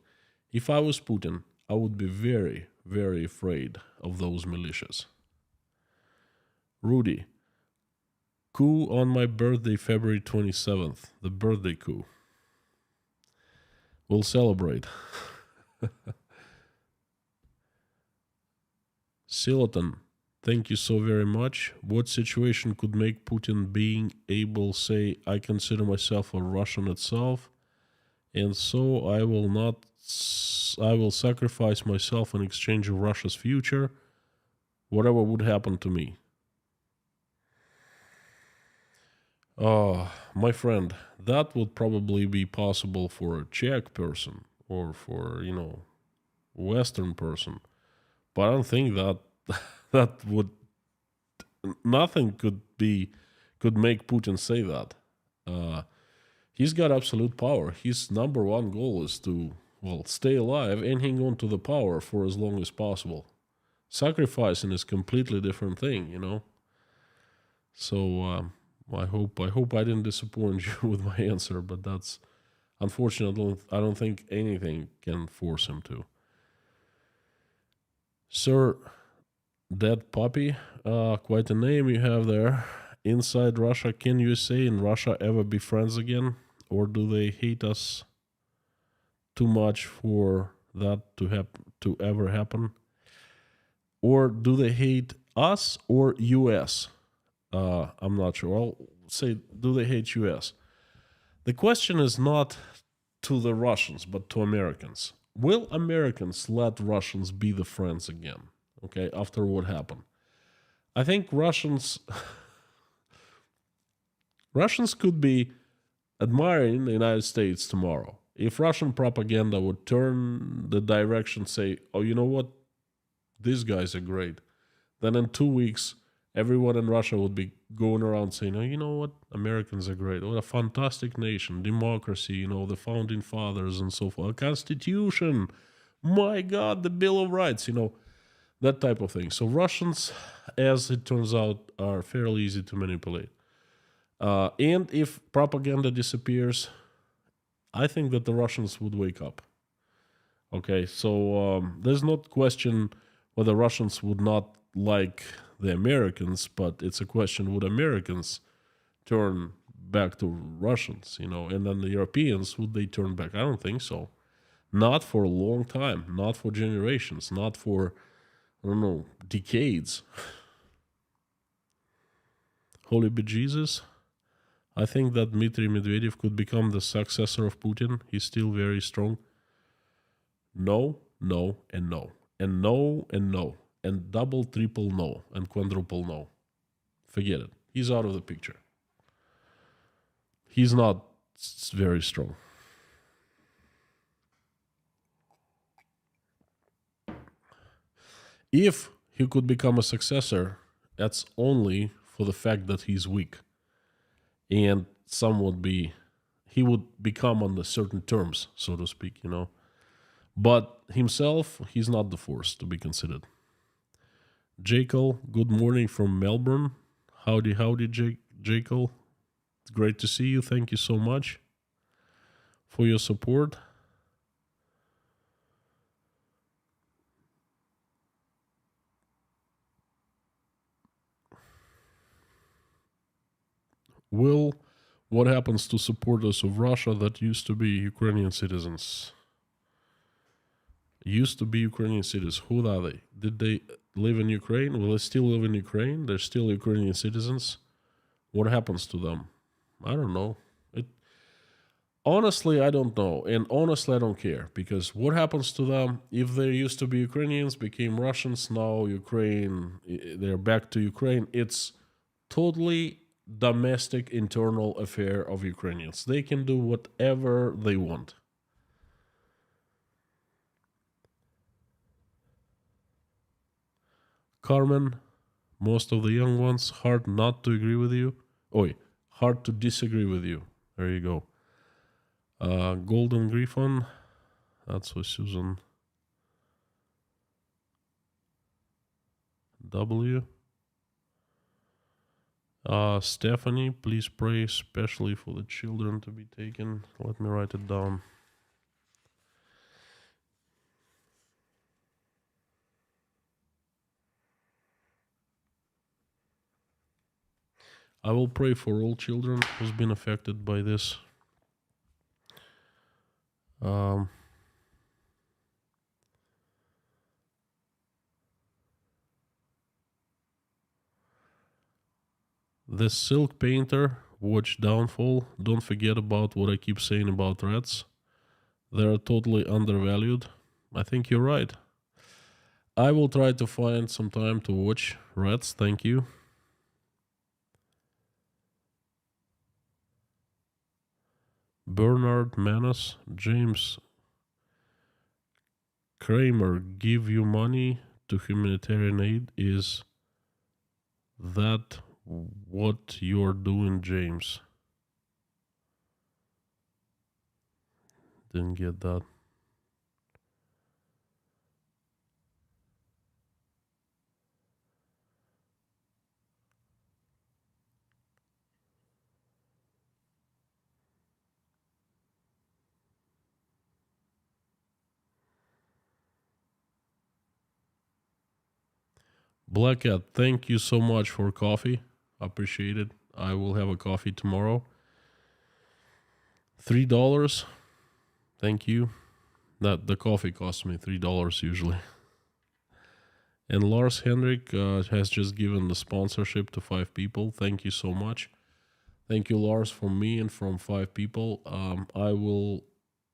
If I was Putin, I would be very, very afraid of those militias. Rudy, coup on my birthday, February 27th, the birthday coup. We'll celebrate. Silaton, thank you so very much. What situation could make Putin being able say, I consider myself a Russian itself, and so I will sacrifice myself in exchange of Russia's future, whatever would happen to me? My friend, that would probably be possible for a Czech person or for, Western person. But I don't think that would, nothing could make Putin say that. He's got absolute power. His number one goal is to, stay alive and hang on to the power for as long as possible. Sacrificing is a completely different thing, So I hope I didn't disappoint you with my answer, but that's unfortunately I don't think anything can force him to. Sir Dead Puppy, quite a name you have there. Inside Russia, can USA and Russia ever be friends again? Or do they hate us too much for that to ever happen? Or do they hate us or US? I'm not sure. I'll say, do they hate US? The question is not to the Russians, but to Americans. Will Americans let Russians be the friends again? Okay, after what happened? I think Russians could be admiring the United States tomorrow. If Russian propaganda would turn the direction, say, oh, you know what? These guys are great. then in 2 weeks, everyone in Russia would be going around saying, oh, you know what? Americans are great. What a fantastic nation. Democracy, the founding fathers and so forth. A constitution. My God, the Bill of Rights, that type of thing. So Russians, as it turns out, are fairly easy to manipulate. And if propaganda disappears, I think that the Russians would wake up. Okay, so there's not question whether Russians would not like the Americans, but it's a question, would Americans turn back to Russians, and then the Europeans, would they turn back? I don't think so. Not for a long time, not for generations, not for, I don't know, decades. Holy be Jesus. I think that Dmitry Medvedev could become the successor of Putin. He's still very strong. No, no, and no. And no, and no. And double, triple no. And quadruple no. Forget it. He's out of the picture. He's not very strong. If he could become a successor, that's only for the fact that he's weak. And he would become on the certain terms, so to speak, But himself, he's not the force to be considered. Jekyll, good morning from Melbourne. Howdy, Jekyll. It's great to see you. Thank you so much for your support. Will, what happens to supporters of Russia that used to be Ukrainian citizens? Used to be Ukrainian citizens. Who are they? Did they live in Ukraine? Will they still live in Ukraine? They're still Ukrainian citizens. What happens to them? I don't know. Honestly, I don't know. And honestly, I don't care. Because what happens to them if they used to be Ukrainians, became Russians, now they're back to Ukraine. It's totally domestic internal affair of Ukrainians. They can do whatever they want. Carmen, most of the young ones, hard not to agree with you. Hard to disagree with you. There you go. Golden Griffon, that's for Susan W. Stephanie, please pray especially for the children to be taken. Let me write it down. I will pray for all children who's been affected by this. The Silk Painter, watch Downfall. Don't forget about what I keep saying about rats. They're totally undervalued. I think you're right. I will try to find some time to watch rats. Thank you. Bernard Manas, James Kramer, give you money to humanitarian aid. Is that what you're doing, James? Didn't get that. Black Cat, thank you so much for coffee. Appreciate it. I will have a coffee tomorrow. $3. Thank you. The coffee costs me $3 usually. And Lars Henrik has just given the sponsorship to 5 people. Thank you so much. Thank you, Lars, from me and from 5 people. I will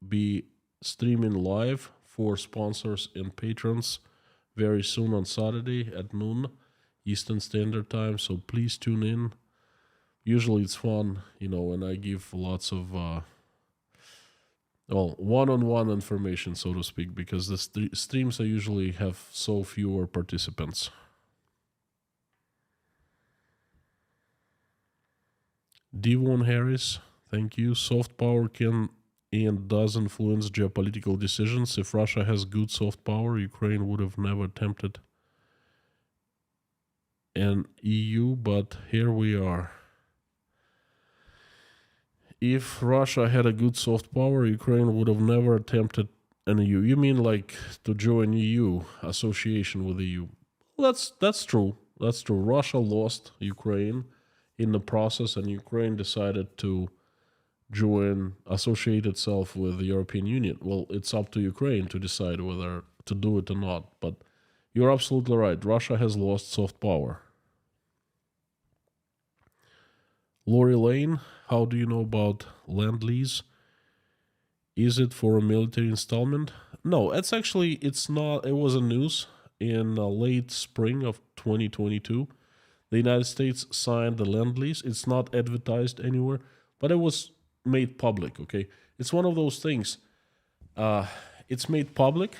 be streaming live for sponsors and patrons very soon on Saturday at noon Eastern Standard Time. So please tune in. Usually it's fun, and I give lots of one-on-one information, so to speak, because the streams I usually have so fewer participants. Devon Harris, thank you. Soft power can and does influence geopolitical decisions. If Russia has good soft power, Ukraine would have never attempted an EU, but here we are. If Russia had a good soft power, Ukraine would have never attempted an EU. You mean like to join EU association with EU? Well, that's true. That's true. Russia lost Ukraine in the process, and Ukraine decided to associate itself with the European Union. Well, it's up to Ukraine to decide whether to do it or not. But you're absolutely right. Russia has lost soft power. Lori Lane, how do you know about Land Lease? Is it for a military installment? No, it's not. It was a news in late spring of 2022. The United States signed the Land Lease. It's not advertised anywhere, but it was made public, okay? It's one of those things. It's made public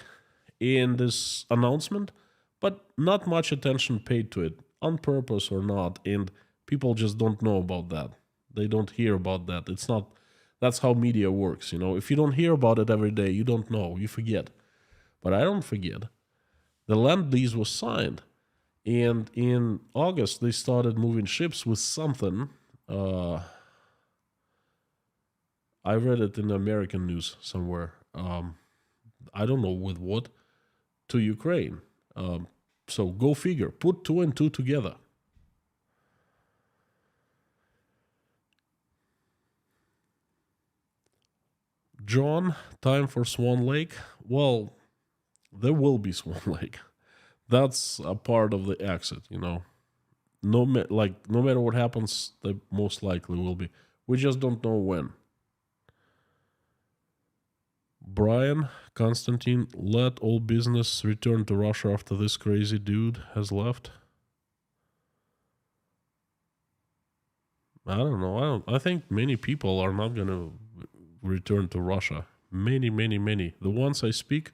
in this announcement, but not much attention paid to it, on purpose or not, and people just don't know about that. They don't hear about that. It's not. That's how media works, you know. If you don't hear about it every day, you don't know. You forget. But I don't forget. The Land Lease was signed, and in August they started moving ships with something. I read it in American news somewhere. I don't know with what, to Ukraine. So go figure. Put two and two together. John, time for Swan Lake. Well, there will be Swan Lake. That's a part of the exit, you know. No matter what happens, there most likely will be. We just don't know when. Brian, Constantine, let all business return to Russia after this crazy dude has left. I don't know. I think many people are not gonna return to Russia. Many. The ones I speak,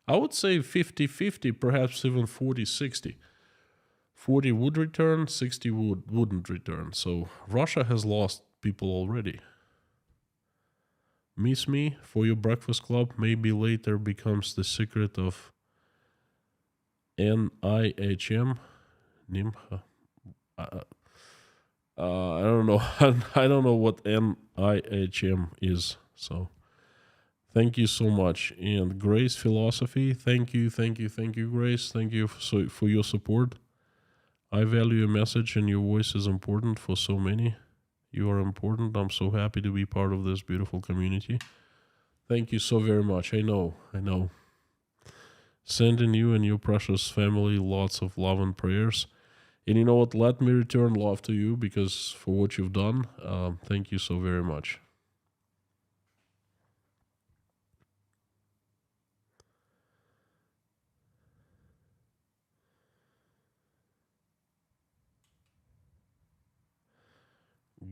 I would say 50-50, perhaps even 40-60. 40 would return, 60 wouldn't return. So Russia has lost people already. Miss me for your breakfast club maybe later becomes the secret of NIHM. NIMHA. I don't know. I don't know what NIHM is. So thank you so much. And Grace Philosophy, thank you, Grace. Thank you for your support. I value your message, and your voice is important for so many. You are important. I'm so happy to be part of this beautiful community. Thank you so very much. I know. Sending you and your precious family lots of love and prayers. And you know what? Let me return love to you because for what you've done. Thank you so very much.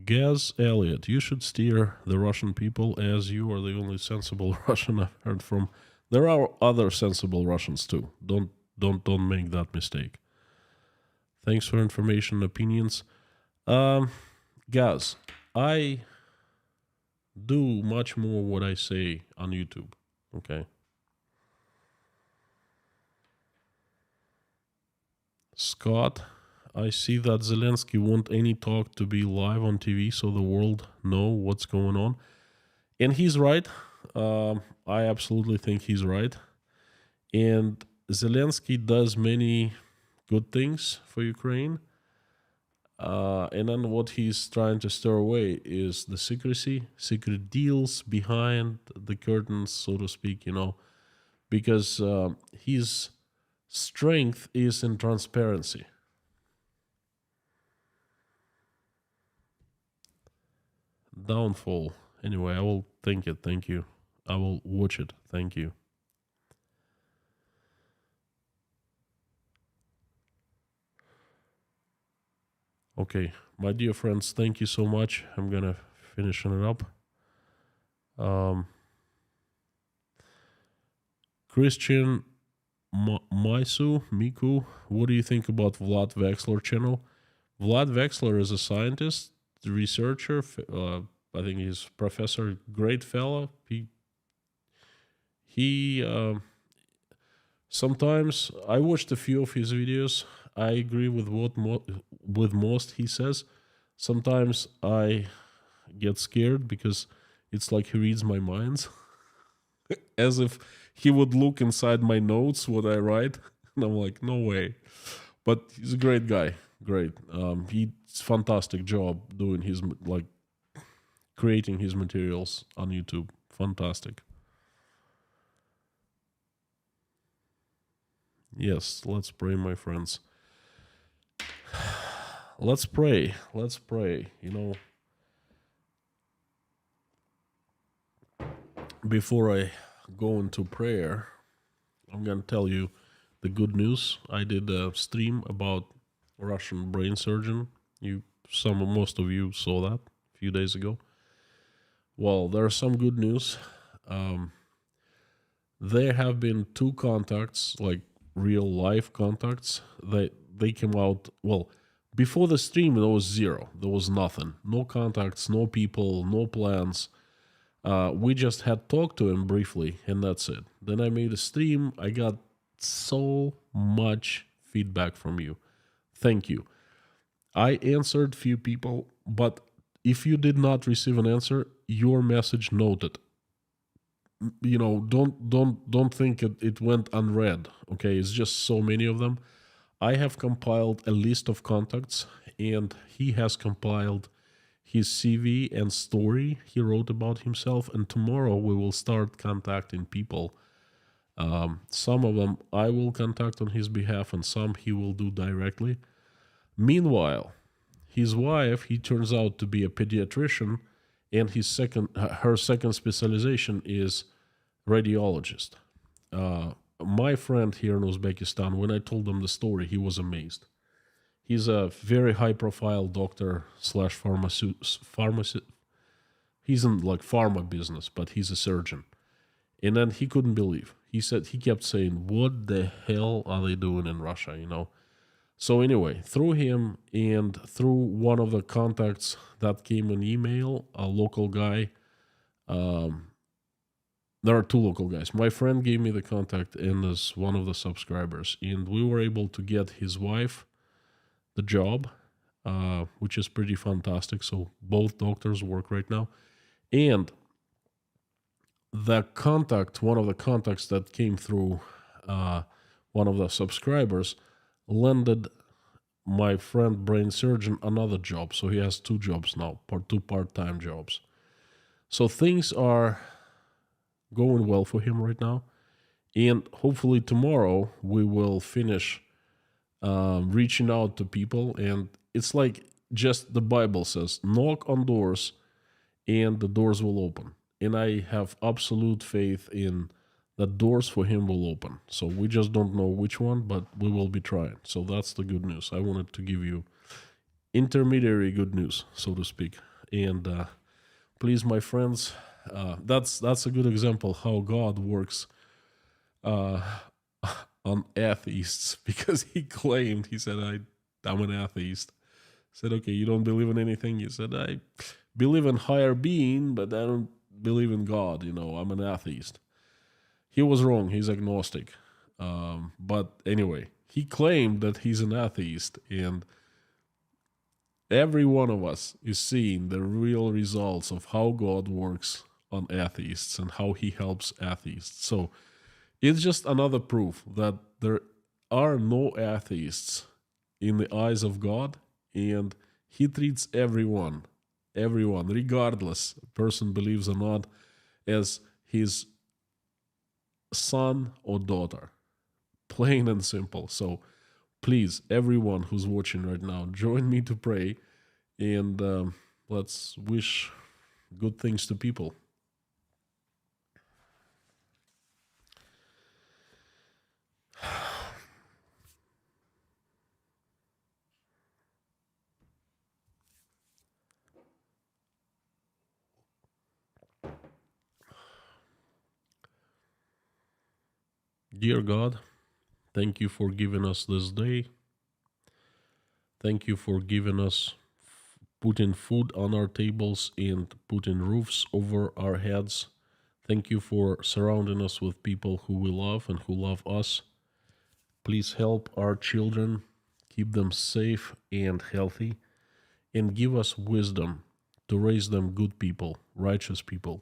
Gaz Elliott, you should steer the Russian people as you are the only sensible Russian I've heard from. There are other sensible Russians too. Don't make that mistake. Thanks for information and opinions. Gaz, I do much more what I say on YouTube. Okay. Scott, I see that Zelensky won't any talk to be live on TV so the world know what's going on. And he's right. I absolutely think he's right. And Zelensky does many good things for Ukraine. And then what he's trying to stir away is the secret deals behind the curtains, so to speak, you know, because his strength is in transparency. Downfall. Anyway, I will think it. Thank you. I will watch it. Thank you. Okay, my dear friends, thank you so much. I'm gonna finish it up. Christian Miku, what do you think about Vlad Vexler channel? Vlad Vexler is a scientist, researcher. I think he's professor, great fellow. He sometimes I watched a few of his videos. I agree with with most he says. Sometimes I get scared because it's like he reads my minds, as if he would look inside my notes what I write, and I'm like, no way. But he's a great guy, great. He's fantastic job doing his like creating his materials on YouTube. Fantastic. Yes, let's pray, my friends. Let's pray. Let's pray. Before I go into prayer, I'm going to tell you the good news. I did a stream about Russian brain surgeon. Most of you saw that a few days ago. Well, there's some good news. There have been 2 contacts, like real life contacts. They came out, well, before the stream there was 0. There was nothing. No contacts, no people, no plans. We just had talked to him briefly, and that's it. Then I made a stream. I got so much feedback from you. Thank you. I answered few people, but if you did not receive an answer, your message noted. Don't think it went unread. Okay, it's just so many of them. I have compiled a list of contacts, and he has compiled his CV and story he wrote about himself, and tomorrow we will start contacting people. Some of them I will contact on his behalf, and some he will do directly. Meanwhile, his wife, he turns out to be a pediatrician, and her second specialization is radiologist. My friend here in Uzbekistan, when I told him the story, he was amazed. He's a very high-profile doctor slash pharmacist. He's in like pharma business, but he's a surgeon. And then he couldn't believe. He kept saying, "What the hell are they doing in Russia?" So anyway, through him and through one of the contacts that came in email, a local guy. There are 2 local guys. My friend gave me the contact and is one of the subscribers, and we were able to get his wife the job, which is pretty fantastic. So both doctors work right now. And one of the contacts that came through one of the subscribers landed my friend brain surgeon another job. So he has 2 jobs now, 2 part-time jobs. So things are going well for him right now. And hopefully tomorrow we will finish reaching out to people. And it's like just the Bible says, knock on doors and the doors will open. And I have absolute faith in that doors for him will open. So we just don't know which one, but we will be trying. So that's the good news. I wanted to give you intermediary good news, so to speak. And please, my friends, that's a good example how God works on atheists, because he said, I'm an atheist. I said, okay, you don't believe in anything? He said, I believe in higher being, but I don't believe in God. I'm an atheist. He was wrong. He's agnostic. But anyway, he claimed that he's an atheist, and every one of us is seeing the real results of how God works on atheists and how he helps atheists. So it's just another proof that there are no atheists in the eyes of God, and he treats everyone, regardless a person believes or not, as his son or daughter. Plain and simple. So please, everyone who's watching right now, join me to pray, and let's wish good things to people. Dear God, thank you for giving us this day. Thank you for giving us putting food on our tables and putting roofs over our heads. Thank you for surrounding us with people who we love and who love us. Please help our children, keep them safe and healthy, and give us wisdom to raise them good people, righteous people.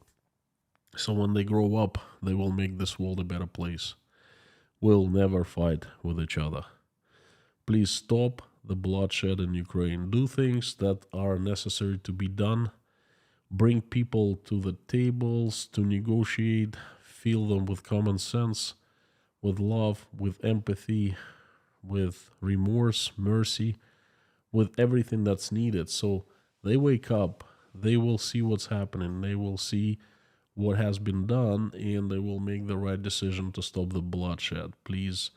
So when they grow up, they will make this world a better place. We'll never fight with each other. Please stop the bloodshed in Ukraine. Do things that are necessary to be done. Bring people to the tables to negotiate. Fill them with common sense, with love, with empathy, with remorse, mercy, with everything that's needed. So they wake up, they will see what's happening, they will see what has been done, and they will make the right decision to stop the bloodshed. Please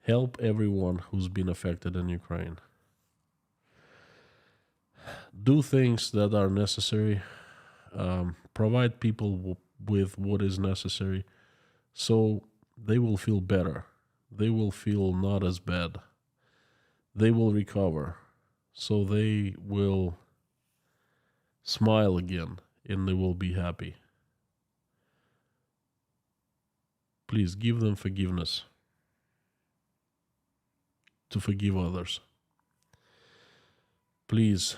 help everyone who's been affected in Ukraine. Do things that are necessary. Provide people with what is necessary so they will feel better. They will feel not as bad. They will recover. So they will smile again and they will be happy. Please give them forgiveness to forgive others. Please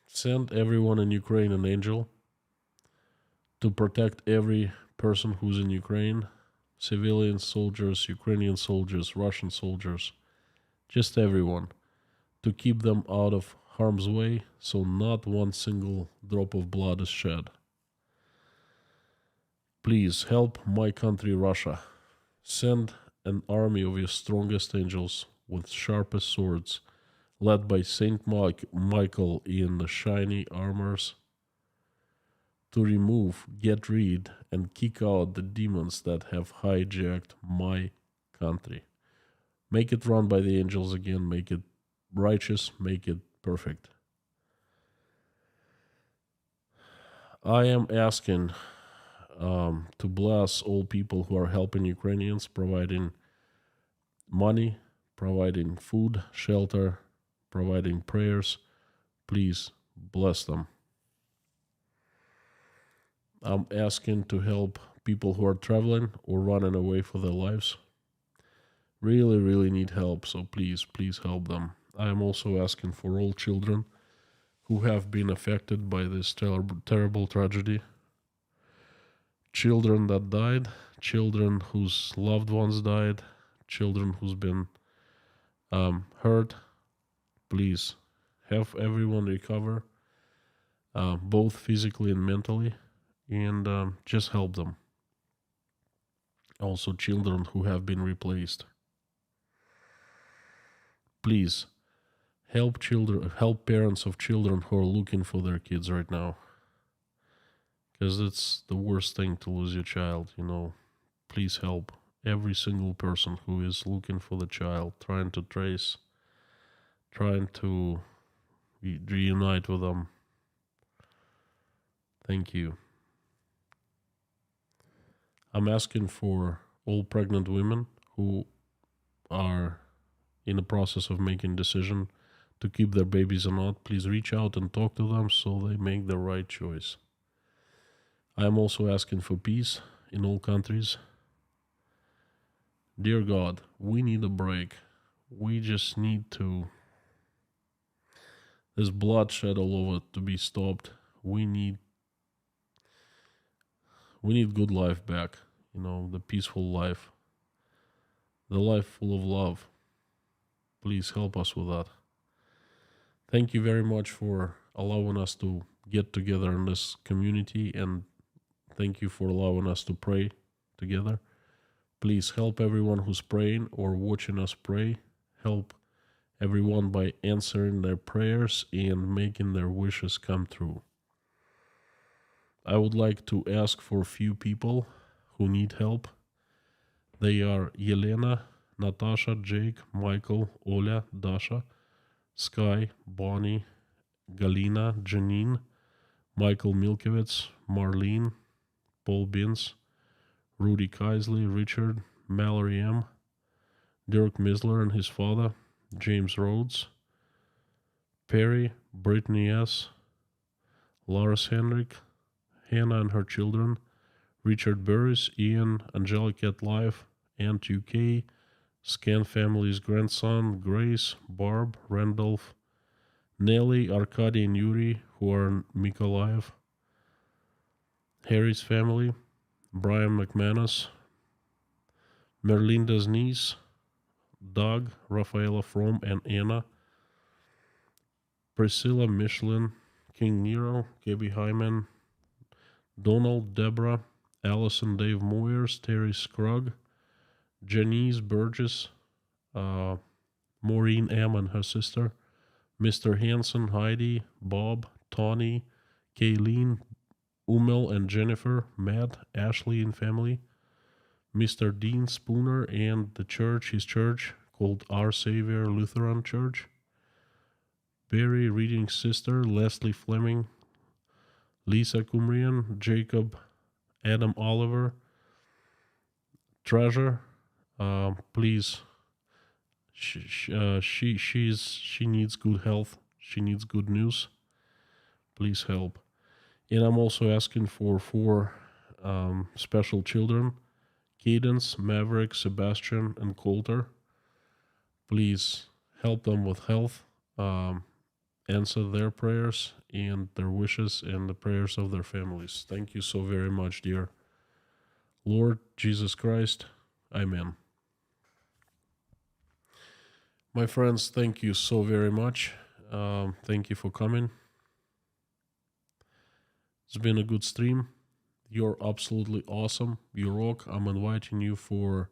send everyone in Ukraine an angel to protect every person who's in Ukraine, civilian soldiers, Ukrainian soldiers, Russian soldiers, just everyone, to keep them out of harm's way so not one single drop of blood is shed. Please help my country, Russia. Send an army of your strongest angels with sharpest swords, led by Saint Michael in the shiny armors, to remove, get rid, and kick out the demons that have hijacked my country. Make it run by the angels again, make it righteous, make it perfect. I am asking to bless all people who are helping Ukrainians, providing money, providing food, shelter, providing prayers. Please bless them. I'm asking to help people who are traveling or running away for their lives. Really, really need help, so please, please help them. I am also asking for all children who have been affected by this terrible tragedy. Children that died, children whose loved ones died, children who's been hurt. Please have everyone recover, both physically and mentally, and just help them. Also, children who have been replaced. Please help parents of children who are looking for their kids right now, because it's the worst thing to lose your child. Please help every single person who is looking for the child, trying to trace, trying to reunite with them. Thank you. I'm asking for all pregnant women who are in the process of making a decision to keep their babies or not. Please reach out and talk to them so they make the right choice. I am also asking for peace in all countries. Dear God, we need a break. We just need this bloodshed all over to be stopped. We need good life back, the peaceful life, the life full of love. Please help us with that. Thank you very much for allowing us to get together in this community, and thank you for allowing us to pray together. Please help everyone who's praying or watching us pray. Help everyone by answering their prayers and making their wishes come true. I would like to ask for a few people who need help. They are Yelena, Natasha, Jake, Michael, Oля, Dasha, Sky, Bonnie, Galina, Janine, Michael Milkowitz, Marlene, Paul Bins, Rudy Kaisley, Richard, Mallory M., Dirk Misler and his father, James Rhodes, Perry, Brittany S., Lars Henrik, Hannah and her children, Richard Burris, Ian, Angelic at Life, Aunt UK, Scan Family's grandson, Grace, Barb, Randolph, Nelly, Arkady, and Yuri, who are in Mykolaiv, Harry's family, Brian McManus, Merlinda's niece, Doug, Rafaela From, and Anna, Priscilla Michelin, King Nero, Gabby Hyman, Donald, Deborah, Allison, Dave Moyers, Terry Scrugg, Janice Burgess, Maureen M. and her sister, Mr. Hanson, Heidi, Bob, Tawny, Kayleen, Umel and Jennifer, Matt, Ashley and family, Mr. Dean Spooner and the church, his church, called Our Savior Lutheran Church, Barry Reading's sister, Leslie Fleming, Lisa Cumrian, Jacob, Adam Oliver, Treasure, please, she needs good health, she needs good news, please help. And I'm also asking for 4 special children, Cadence, Maverick, Sebastian, and Coulter. Please help them with health, answer their prayers and their wishes and the prayers of their families. Thank you so very much, dear Lord Jesus Christ. Amen. My friends, thank you so very much. Thank you for coming. It's been a good stream. You're absolutely awesome. You rock. I'm inviting you for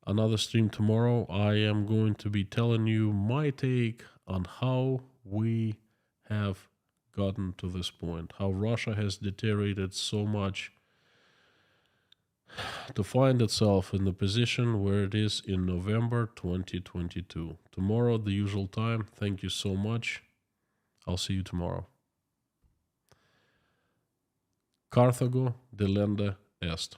another stream tomorrow. I am going to be telling you my take on how we have gotten to this point, how Russia has deteriorated so much to find itself in the position where it is in November 2022. Tomorrow, the usual time. Thank you so much. I'll see you tomorrow. Carthago delenda est.